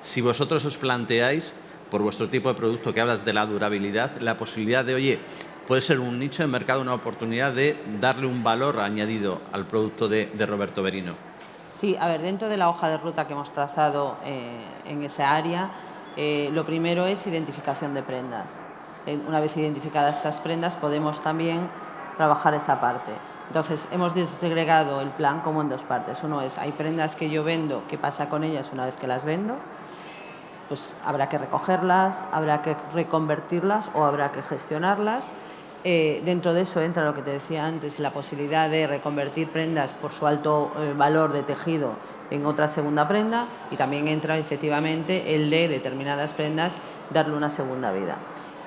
Si vosotros os planteáis, por vuestro tipo de producto, que hablas de la durabilidad, la posibilidad de, oye, puede ser un nicho de mercado, una oportunidad de darle un valor añadido al producto de Roberto Berino. Sí, a ver, dentro de la hoja de ruta que hemos trazado en esa área, lo primero es identificación de prendas. Una vez identificadas esas prendas, podemos también trabajar esa parte. Entonces, hemos desagregado el plan como en dos partes. Uno es, hay prendas que yo vendo, ¿qué pasa con ellas una vez que las vendo? Pues habrá que recogerlas, habrá que reconvertirlas o habrá que gestionarlas. Dentro de eso entra lo que te decía antes, la posibilidad de reconvertir prendas por su alto valor de tejido en otra segunda prenda, y también entra efectivamente el de determinadas prendas darle una segunda vida.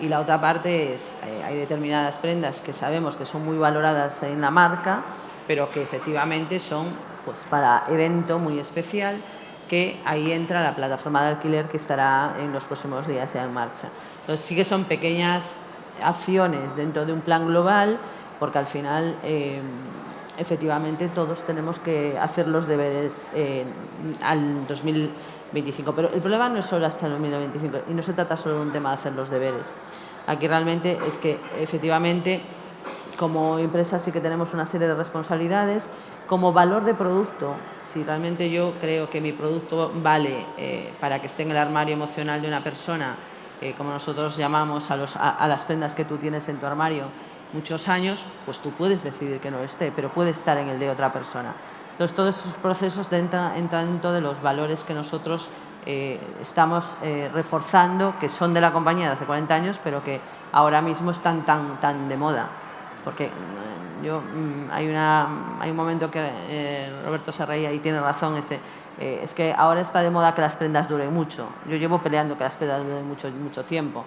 Y la otra parte es, hay determinadas prendas que sabemos que son muy valoradas en la marca, pero que efectivamente son pues para evento muy especial, que ahí entra la plataforma de alquiler que estará en los próximos días ya en marcha. Entonces sí que son pequeñas acciones dentro de un plan global, porque al final efectivamente todos tenemos que hacer los deberes al 2025, pero el problema no es solo hasta el 2025 y no se trata solo de un tema de hacer los deberes. Aquí realmente es que efectivamente como empresa sí que tenemos una serie de responsabilidades. Como valor de producto, si realmente yo creo que mi producto vale para que esté en el armario emocional de una persona, como nosotros llamamos a las prendas que tú tienes en tu armario muchos años, pues tú puedes decidir que no esté, pero puede estar en el de otra persona. Entonces, todos esos procesos entran dentro de los valores que nosotros estamos reforzando, que son de la compañía de hace 40 años, pero que ahora mismo están tan de moda. Porque hay un momento que Roberto se reía y tiene razón, es que ahora está de moda que las prendas duren mucho. Yo llevo peleando que las prendas duren mucho tiempo.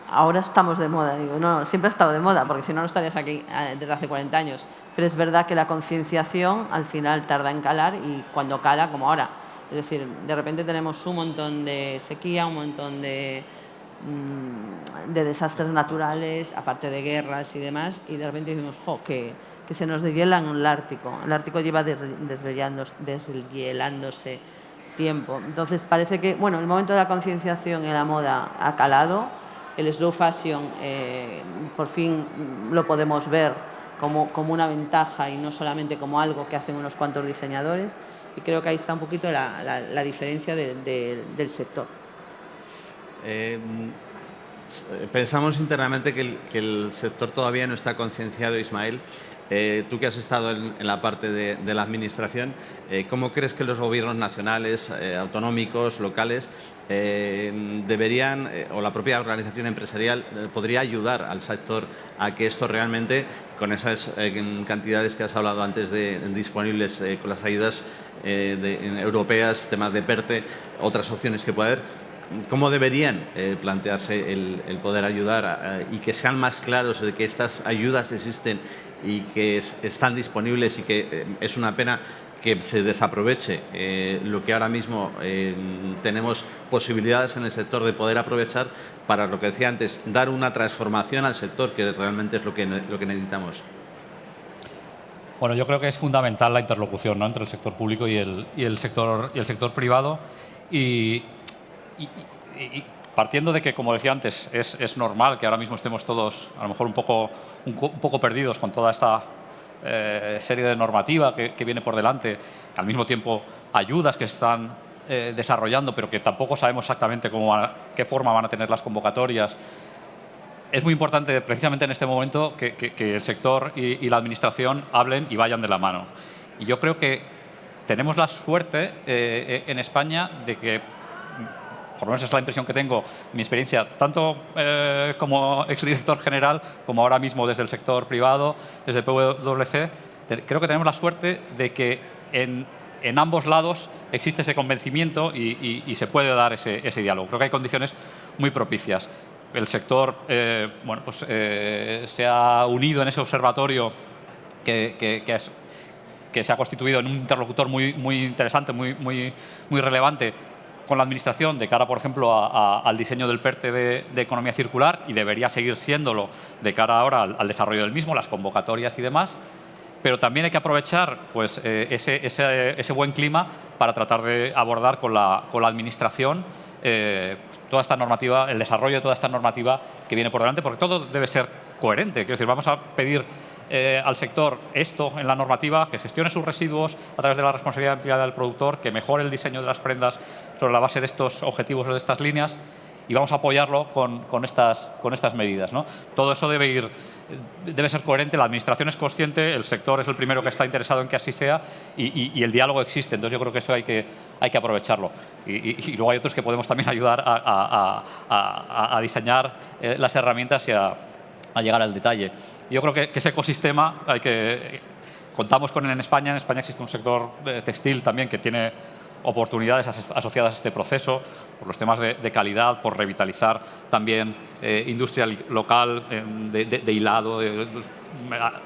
Ahora estamos de moda, digo, no, siempre ha estado de moda, porque si no, no estarías aquí desde hace 40 años. Pero es verdad que la concienciación al final tarda en calar, y cuando cala, como ahora. Es decir, de repente tenemos un montón de sequía, un montón de desastres naturales, aparte de guerras y demás, y de repente decimos, que se nos deshiela en el Ártico. El Ártico lleva deshielándose tiempo. Entonces parece que, bueno, el momento de la concienciación en la moda ha calado. El slow fashion por fin lo podemos ver como una ventaja y no solamente como algo que hacen unos cuantos diseñadores, y creo que ahí está un poquito la diferencia del sector. Pensamos internamente que el sector todavía no está concienciado, Ismael. Tú que has estado en la parte de la administración, ¿cómo crees que los gobiernos nacionales, autonómicos, locales, deberían, o la propia organización empresarial, podría ayudar al sector a que esto realmente, con esas cantidades que has hablado antes disponibles con las ayudas europeas, temas de PERTE, otras opciones que puede haber, ¿cómo deberían plantearse el poder ayudar y que sean más claros de que estas ayudas existen y que están disponibles y que es una pena que se desaproveche lo que ahora mismo tenemos posibilidades en el sector de poder aprovechar para, lo que decía antes, dar una transformación al sector, que realmente es lo que necesitamos? Bueno, yo creo que es fundamental la interlocución, ¿no?, entre el sector público y el sector privado. Y partiendo de que, como decía antes, es normal que ahora mismo estemos todos a lo mejor un poco perdidos con toda esta serie de normativa que viene por delante, al mismo tiempo ayudas que están desarrollando, pero que tampoco sabemos exactamente qué forma van a tener las convocatorias. Es muy importante, precisamente en este momento, que el sector y la administración hablen y vayan de la mano. Y yo creo que tenemos la suerte en España de que, por lo menos es la impresión que tengo, mi experiencia, tanto como exdirector general, como ahora mismo desde el sector privado, desde PwC, creo que tenemos la suerte de que en ambos lados existe ese convencimiento y se puede dar ese diálogo. Creo que hay condiciones muy propicias. El sector se ha unido en ese observatorio que se ha constituido en un interlocutor muy interesante, muy relevante con la Administración de cara, por ejemplo, al diseño del PERTE de economía circular, y debería seguir siéndolo de cara ahora al desarrollo del mismo, las convocatorias y demás. Pero también hay que aprovechar pues, ese buen clima para tratar de abordar con la Administración toda esta normativa, el desarrollo de toda esta normativa que viene por delante, porque todo debe ser coherente. Quiero decir, vamos a pedir al sector esto en la normativa, que gestione sus residuos a través de la responsabilidad ampliada del productor, que mejore el diseño de las prendas sobre la base de estos objetivos o de estas líneas, y vamos a apoyarlo con estas medidas, ¿no? Todo eso debe ser coherente, la Administración es consciente, el sector es el primero que está interesado en que así sea, y el diálogo existe. Entonces yo creo que eso hay que aprovecharlo. Y luego hay otros que podemos también ayudar a diseñar las herramientas y a llegar al detalle. Yo creo que ese ecosistema contamos con él en España. En España existe un sector textil también que tiene oportunidades asociadas a este proceso, por los temas de calidad, por revitalizar también industria local de hilado.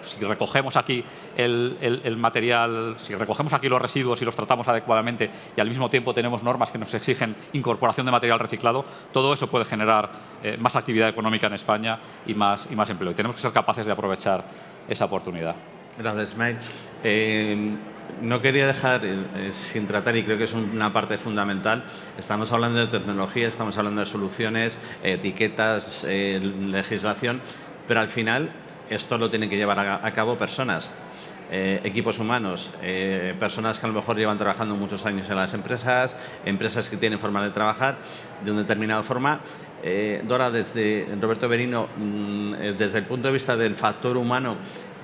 Si recogemos aquí el material, si recogemos aquí los residuos y los tratamos adecuadamente, y al mismo tiempo tenemos normas que nos exigen incorporación de material reciclado, todo eso puede generar más actividad económica en España y más empleo. Y tenemos que ser capaces de aprovechar esa oportunidad. Gracias, Ismael. No quería dejar sin tratar, y creo que es una parte fundamental, estamos hablando de tecnología, estamos hablando de soluciones, etiquetas, legislación, pero al final esto lo tienen que llevar a cabo personas, equipos humanos, personas que a lo mejor llevan trabajando muchos años en las empresas que tienen forma de trabajar de una determinada forma. Dora, desde Roberto Berino, desde el punto de vista del factor humano,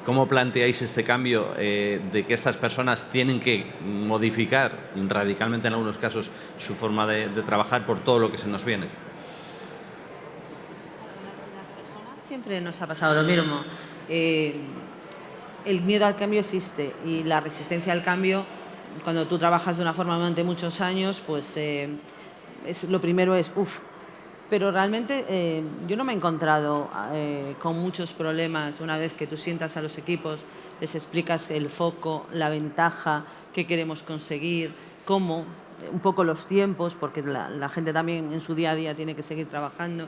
¿cómo planteáis este cambio de que estas personas tienen que modificar radicalmente en algunos casos su forma de trabajar por todo lo que se nos viene? Siempre nos ha pasado lo mismo. El miedo al cambio existe, y la resistencia al cambio, cuando tú trabajas de una forma durante muchos años, pues lo primero es uff. Pero realmente yo no me he encontrado con muchos problemas una vez que tú sientas a los equipos, les explicas el foco, la ventaja, qué queremos conseguir, cómo, un poco los tiempos, porque la gente también en su día a día tiene que seguir trabajando.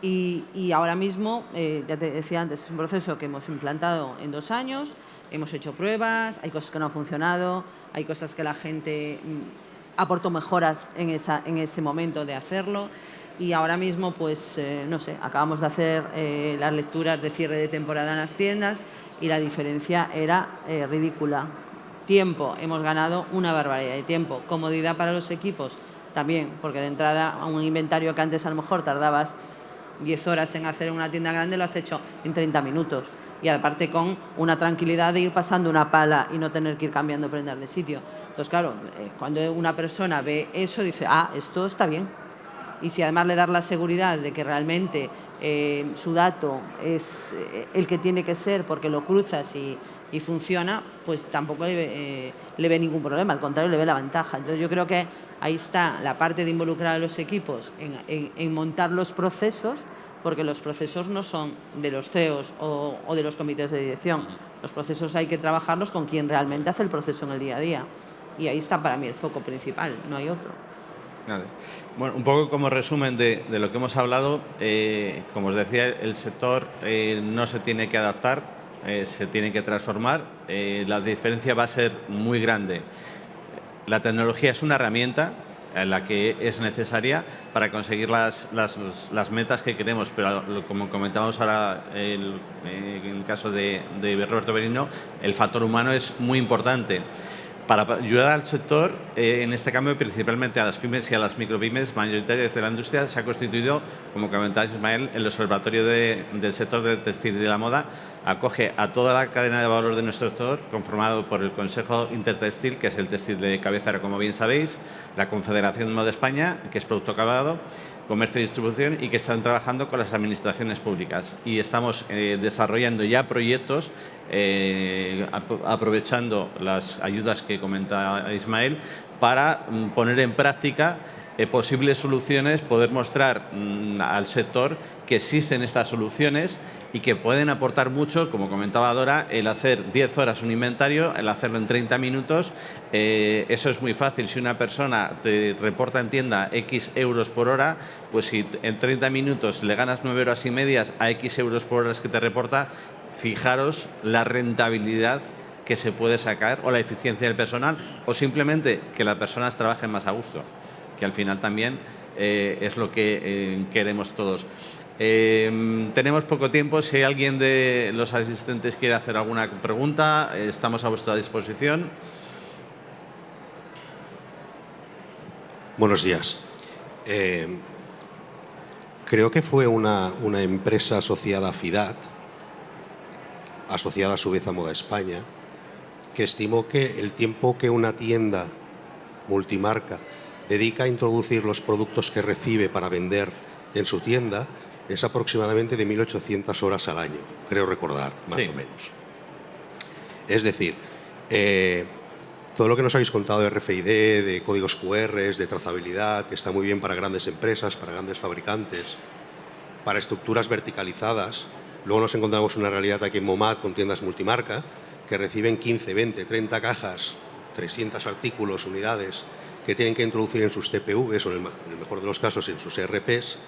Y ahora mismo, ya te decía antes, es un proceso que hemos implantado en 2 años, hemos hecho pruebas, hay cosas que no han funcionado, hay cosas que la gente aportó mejoras en ese momento de hacerlo. Y ahora mismo, pues, no sé, acabamos de hacer las lecturas de cierre de temporada en las tiendas y la diferencia era ridícula. Tiempo, hemos ganado una barbaridad de tiempo. Comodidad para los equipos también, porque de entrada a un inventario que antes a lo mejor tardabas 10 horas en hacer una tienda grande, lo has hecho en 30 minutos. Y aparte con una tranquilidad de ir pasando una pala y no tener que ir cambiando prendas de sitio. Entonces, claro, cuando una persona ve eso, dice, esto está bien. Y si además le das la seguridad de que realmente su dato es el que tiene que ser porque lo cruzas y funciona, pues tampoco le ve ningún problema, al contrario, le ve la ventaja. Entonces yo creo que ahí está la parte de involucrar a los equipos en montar los procesos, porque los procesos no son de los CEOs o de los comités de dirección. Los procesos hay que trabajarlos con quien realmente hace el proceso en el día a día. Y ahí está para mí el foco principal, no hay otro. Bueno, un poco como resumen de lo que hemos hablado, como os decía, el sector no se tiene que adaptar, se tiene que transformar. La diferencia va a ser muy grande. La tecnología es una herramienta en la que es necesaria para conseguir las metas que queremos, pero como comentábamos ahora en el caso de Roberto Merino, el factor humano es muy importante. Para ayudar al sector, en este cambio, principalmente a las pymes y a las micropymes mayoritarias de la industria, se ha constituido, como comentaba Ismael, el Observatorio del Sector del Textil y de la Moda. Acoge a toda la cadena de valor de nuestro sector, conformado por el Consejo Intertextil, que es el textil de cabecera, como bien sabéis, la Confederación de Moda España, que es producto acabado, comercio y distribución, y que están trabajando con las administraciones públicas. Y estamos desarrollando ya proyectos, aprovechando las ayudas que comenta Ismael, para poner en práctica posibles soluciones, poder mostrar al sector que existen estas soluciones y que pueden aportar mucho, como comentaba Dora, el hacer 10 horas un inventario, el hacerlo en 30 minutos, eso es muy fácil. Si una persona te reporta en tienda X euros por hora, pues si en 30 minutos le ganas 9 horas y medias a X euros por hora que te reporta, fijaros la rentabilidad que se puede sacar, o la eficiencia del personal, o simplemente que las personas trabajen más a gusto, que al final también es lo que queremos todos. Tenemos poco tiempo. Si hay alguien de los asistentes quiere hacer alguna pregunta, estamos a vuestra disposición. Buenos días. Creo que fue una empresa asociada a FIDAT, asociada a su vez a Moda España, que estimó que el tiempo que una tienda multimarca dedica a introducir los productos que recibe para vender en su tienda es aproximadamente de 1.800 horas al año, creo recordar, más o menos. Es decir, todo lo que nos habéis contado de RFID, de códigos QR, de trazabilidad, que está muy bien para grandes empresas, para grandes fabricantes, para estructuras verticalizadas. Luego nos encontramos una realidad aquí en Momad con tiendas multimarca que reciben 15, 20, 30 cajas, 300 artículos, unidades, que tienen que introducir en sus TPVs o en el mejor de los casos en sus ERPs,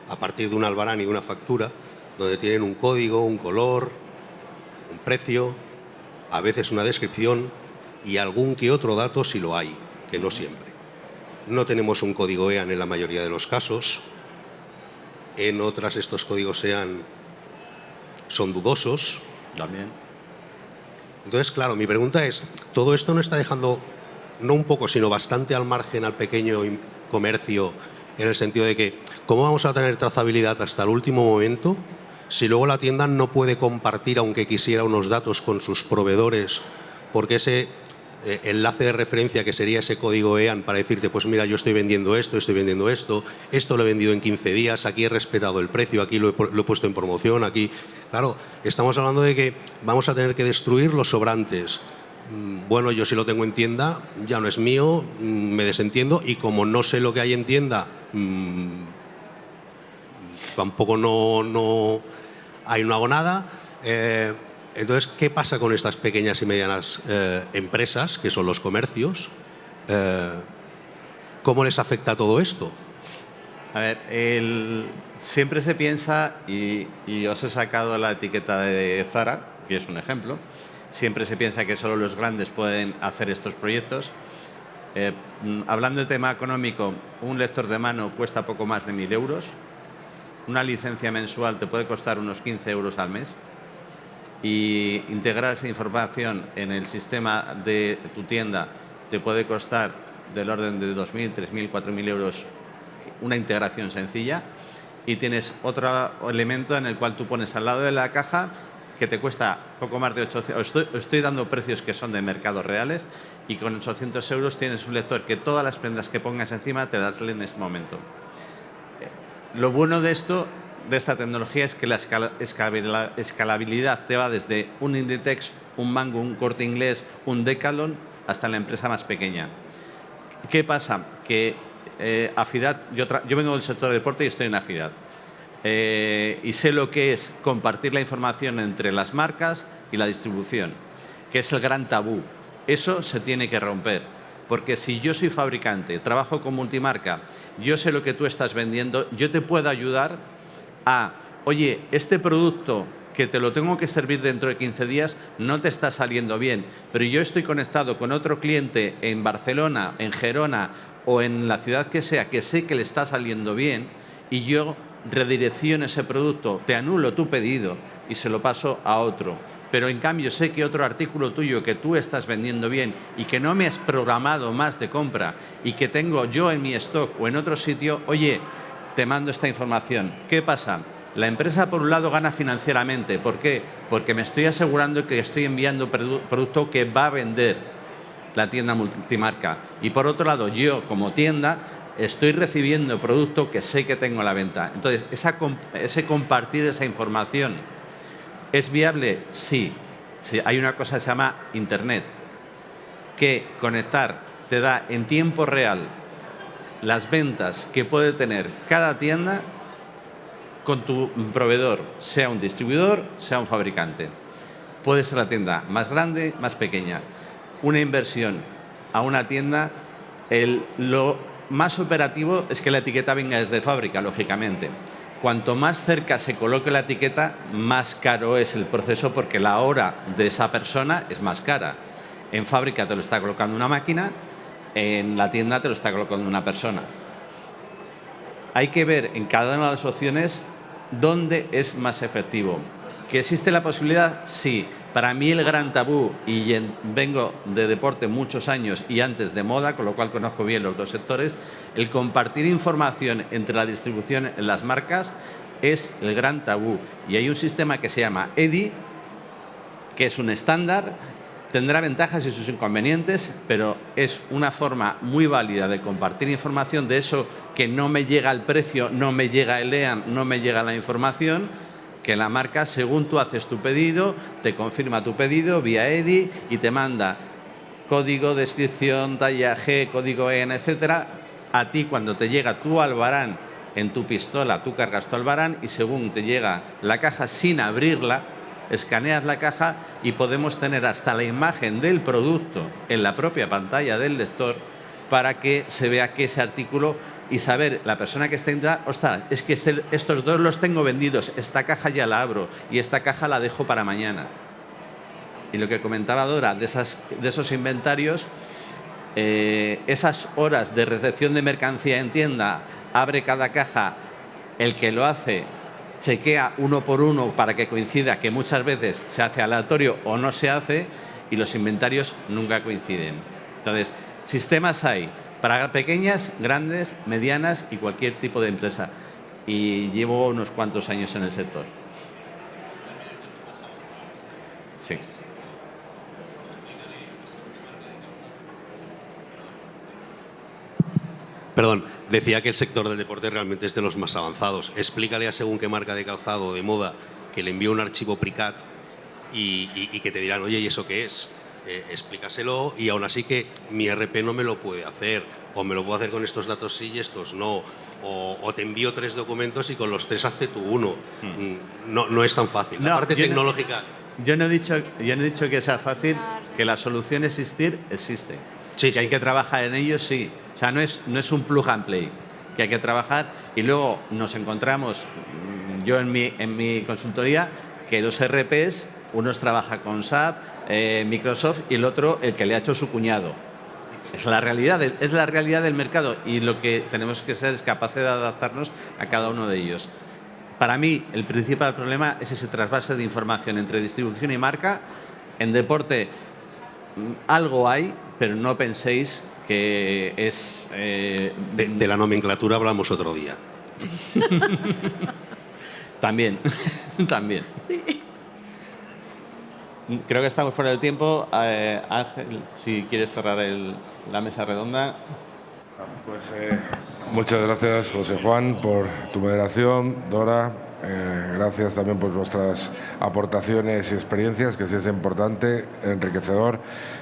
a partir de un albarán y de una factura, donde tienen un código, un color, un precio, a veces una descripción y algún que otro dato si lo hay, que no siempre. No tenemos un código EAN en la mayoría de los casos. En otras estos códigos EAN son dudosos. También. Entonces, claro, mi pregunta es, ¿todo esto no está dejando, no un poco, sino bastante al margen al pequeño comercio, en el sentido de que, ¿cómo vamos a tener trazabilidad hasta el último momento si luego la tienda no puede compartir, aunque quisiera, unos datos con sus proveedores? Porque ese enlace de referencia, que sería ese código EAN, para decirte, pues mira, yo estoy vendiendo esto lo he vendido en 15 días, aquí he respetado el precio, aquí lo he puesto en promoción, aquí... Claro, estamos hablando de que vamos a tener que destruir los sobrantes. Bueno, yo si lo tengo en tienda, ya no es mío, me desentiendo, y como no sé lo que hay en tienda, tampoco no hago nada. Entonces, ¿qué pasa con estas pequeñas y medianas empresas, que son los comercios? ¿Cómo les afecta todo esto? A ver, siempre se piensa, y os he sacado la etiqueta de Zara, que es un ejemplo, siempre se piensa que solo los grandes pueden hacer estos proyectos. Hablando de tema económico, un lector de mano cuesta poco más de 1.000 euros. Una licencia mensual te puede costar unos 15 euros al mes. Y integrar esa información en el sistema de tu tienda te puede costar del orden de 2.000, 3.000, 4.000 euros una integración sencilla. y tienes otro elemento en el cual tú pones al lado de la caja que te cuesta poco más de 800. Estoy dando precios que son de mercados reales, y con 800 euros tienes un lector que todas las prendas que pongas encima te las lee en ese momento. Lo bueno de esta tecnología es que la escalabilidad te va desde un Inditex, un Mango, un Corte Inglés, un Decathlon, hasta la empresa más pequeña. ¿Qué pasa? Que Afidad, yo vengo del sector del deporte y estoy en Afidad. Y sé lo que es compartir la información entre las marcas y la distribución, que es el gran tabú. Eso se tiene que romper, porque si yo soy fabricante, trabajo con multimarca, yo sé lo que tú estás vendiendo, yo te puedo ayudar a, oye, este producto que te lo tengo que servir dentro de 15 días no te está saliendo bien, pero yo estoy conectado con otro cliente en Barcelona, en Gerona o en la ciudad que sea, que sé que le está saliendo bien, y yo redirecciono ese producto, te anulo tu pedido y se lo paso a otro. Pero en cambio sé que otro artículo tuyo que tú estás vendiendo bien y que no me has programado más de compra y que tengo yo en mi stock o en otro sitio, oye, te mando esta información. ¿Qué pasa? La empresa, por un lado, gana financieramente. ¿Por qué? Porque me estoy asegurando que estoy enviando producto que va a vender la tienda multimarca. Y por otro lado, yo como tienda estoy recibiendo producto que sé que tengo a la venta. Entonces, ese compartir esa información, ¿es viable? Sí. Sí. Hay una cosa que se llama Internet, que conectar te da en tiempo real las ventas que puede tener cada tienda con tu proveedor, sea un distribuidor, sea un fabricante. Puede ser la tienda más grande, más pequeña. Una inversión a una tienda, lo más operativo es que la etiqueta venga desde fábrica, lógicamente. Cuanto más cerca se coloque la etiqueta, más caro es el proceso, porque la hora de esa persona es más cara. En fábrica te lo está colocando una máquina, en la tienda te lo está colocando una persona. Hay que ver en cada una de las opciones dónde es más efectivo. ¿Que existe la posibilidad? Sí. Para mí el gran tabú, y vengo de deporte muchos años y antes de moda, con lo cual conozco bien los dos sectores, el compartir información entre la distribución en las marcas es el gran tabú. Y hay un sistema que se llama EDI, que es un estándar, tendrá ventajas y sus inconvenientes, pero es una forma muy válida de compartir información de eso que no me llega el precio, no me llega el EAN, no me llega la información, que la marca, según tú haces tu pedido, te confirma tu pedido vía EDI y te manda código, descripción, talla G, código EAN, etcétera. A ti, cuando te llega tu albarán en tu pistola, tú cargas tu albarán y según te llega la caja sin abrirla, escaneas la caja y podemos tener hasta la imagen del producto en la propia pantalla del lector para que se vea que ese artículo, y saber la persona que está entrando, ostras, es que estos dos los tengo vendidos, esta caja ya la abro y esta caja la dejo para mañana. Y lo que comentaba Dora de esos inventarios, esas horas de recepción de mercancía en tienda, abre cada caja, el que lo hace chequea uno por uno para que coincida, que muchas veces se hace aleatorio o no se hace, y los inventarios nunca coinciden. Entonces, sistemas hay para pequeñas, grandes, medianas y cualquier tipo de empresa. Y llevo unos cuantos años en el sector. Sí. Perdón, decía que el sector del deporte realmente es de los más avanzados. Explícale a según qué marca de calzado de moda que le envíe un archivo PRICAT y que te dirán, oye, ¿y eso qué es? Explícaselo, y aún así que mi RP no me lo puede hacer, o me lo puedo hacer con estos datos sí y estos no, o te envío 3 documentos y con los 3 hazte tú uno. No es tan fácil. La parte tecnológica... Yo no he dicho que sea fácil, que la solución existir existe. Sí, que hay que trabajar en ello, sí. O sea, no es un plug and play, que hay que trabajar, y luego nos encontramos, yo en mi consultoría, que los RPs, unos trabaja con SAP, Microsoft, y el otro el que le ha hecho su cuñado. Es la realidad del mercado, y lo que tenemos que ser es capaces de adaptarnos a cada uno de ellos. Para mí, el principal problema es ese trasvase de información entre distribución y marca. En deporte algo hay, pero no penséis que es... De la nomenclatura hablamos otro día. También, también. Sí. Creo que estamos fuera del tiempo. Ángel, si quieres cerrar la mesa redonda. Pues muchas gracias, José Juan, por tu moderación. Dora, gracias también por vuestras aportaciones y experiencias, que sí es importante, enriquecedor.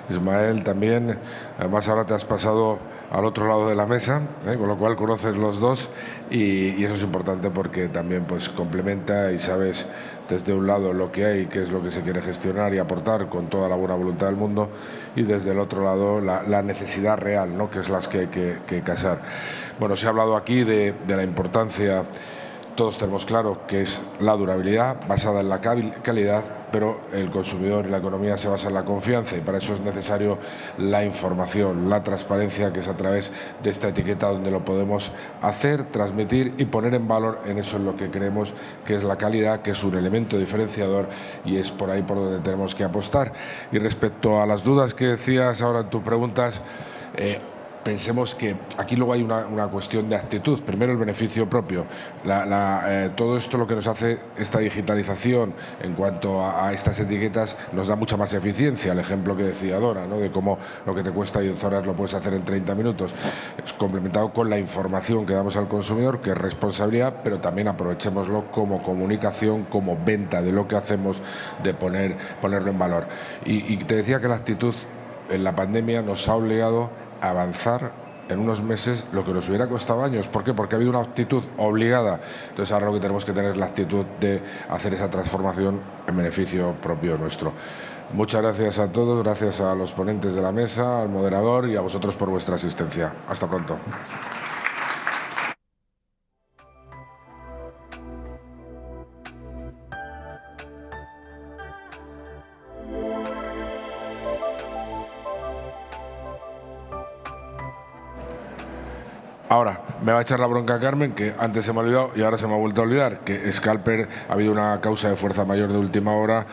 Ismael también. Además, ahora te has pasado al otro lado de la mesa, con lo cual conoces los dos y eso es importante porque también pues complementa y sabes desde un lado lo que hay, qué es lo que se quiere gestionar y aportar con toda la buena voluntad del mundo, y desde el otro lado la necesidad real, ¿no?, que es las que hay que casar. Bueno, se ha hablado aquí de la importancia, todos tenemos claro que es la durabilidad basada en la calidad, pero el consumidor y la economía se basa en la confianza y para eso es necesario la información, la transparencia, que es a través de esta etiqueta donde lo podemos hacer, transmitir y poner en valor en eso en lo que creemos que es la calidad, que es un elemento diferenciador y es por ahí por donde tenemos que apostar. Y respecto a las dudas que decías ahora en tus preguntas, pensemos que aquí luego hay una cuestión de actitud. Primero, el beneficio propio. Todo esto lo que nos hace esta digitalización en cuanto a estas etiquetas nos da mucha más eficiencia. El ejemplo que decía Dora, ¿no?, de cómo lo que te cuesta 10 horas lo puedes hacer en 30 minutos. Es complementado con la información que damos al consumidor, que es responsabilidad, pero también aprovechémoslo como comunicación, como venta de lo que hacemos, de ponerlo en valor. Y te decía que la actitud en la pandemia nos ha obligado a avanzar en unos meses lo que nos hubiera costado años. ¿Por qué? Porque ha habido una actitud obligada. Entonces ahora lo que tenemos que tener es la actitud de hacer esa transformación en beneficio propio nuestro. Muchas gracias a todos, gracias a los ponentes de la mesa, al moderador y a vosotros por vuestra asistencia. Hasta pronto. Ahora, me va a echar la bronca a Carmen, que antes se me ha olvidado y ahora se me ha vuelto a olvidar, que Scalper ha habido una causa de fuerza mayor de última hora,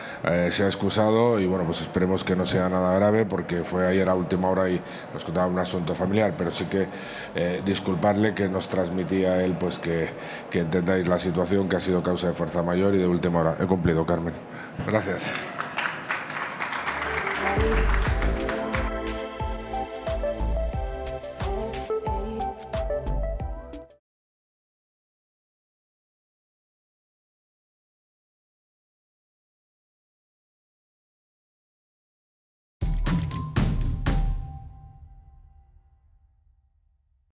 se ha excusado y bueno, pues esperemos que no sea nada grave porque fue ayer a última hora y nos contaba un asunto familiar, pero sí que disculparle, que nos transmitía él pues que entendáis la situación, que ha sido causa de fuerza mayor y de última hora. He cumplido, Carmen. Gracias.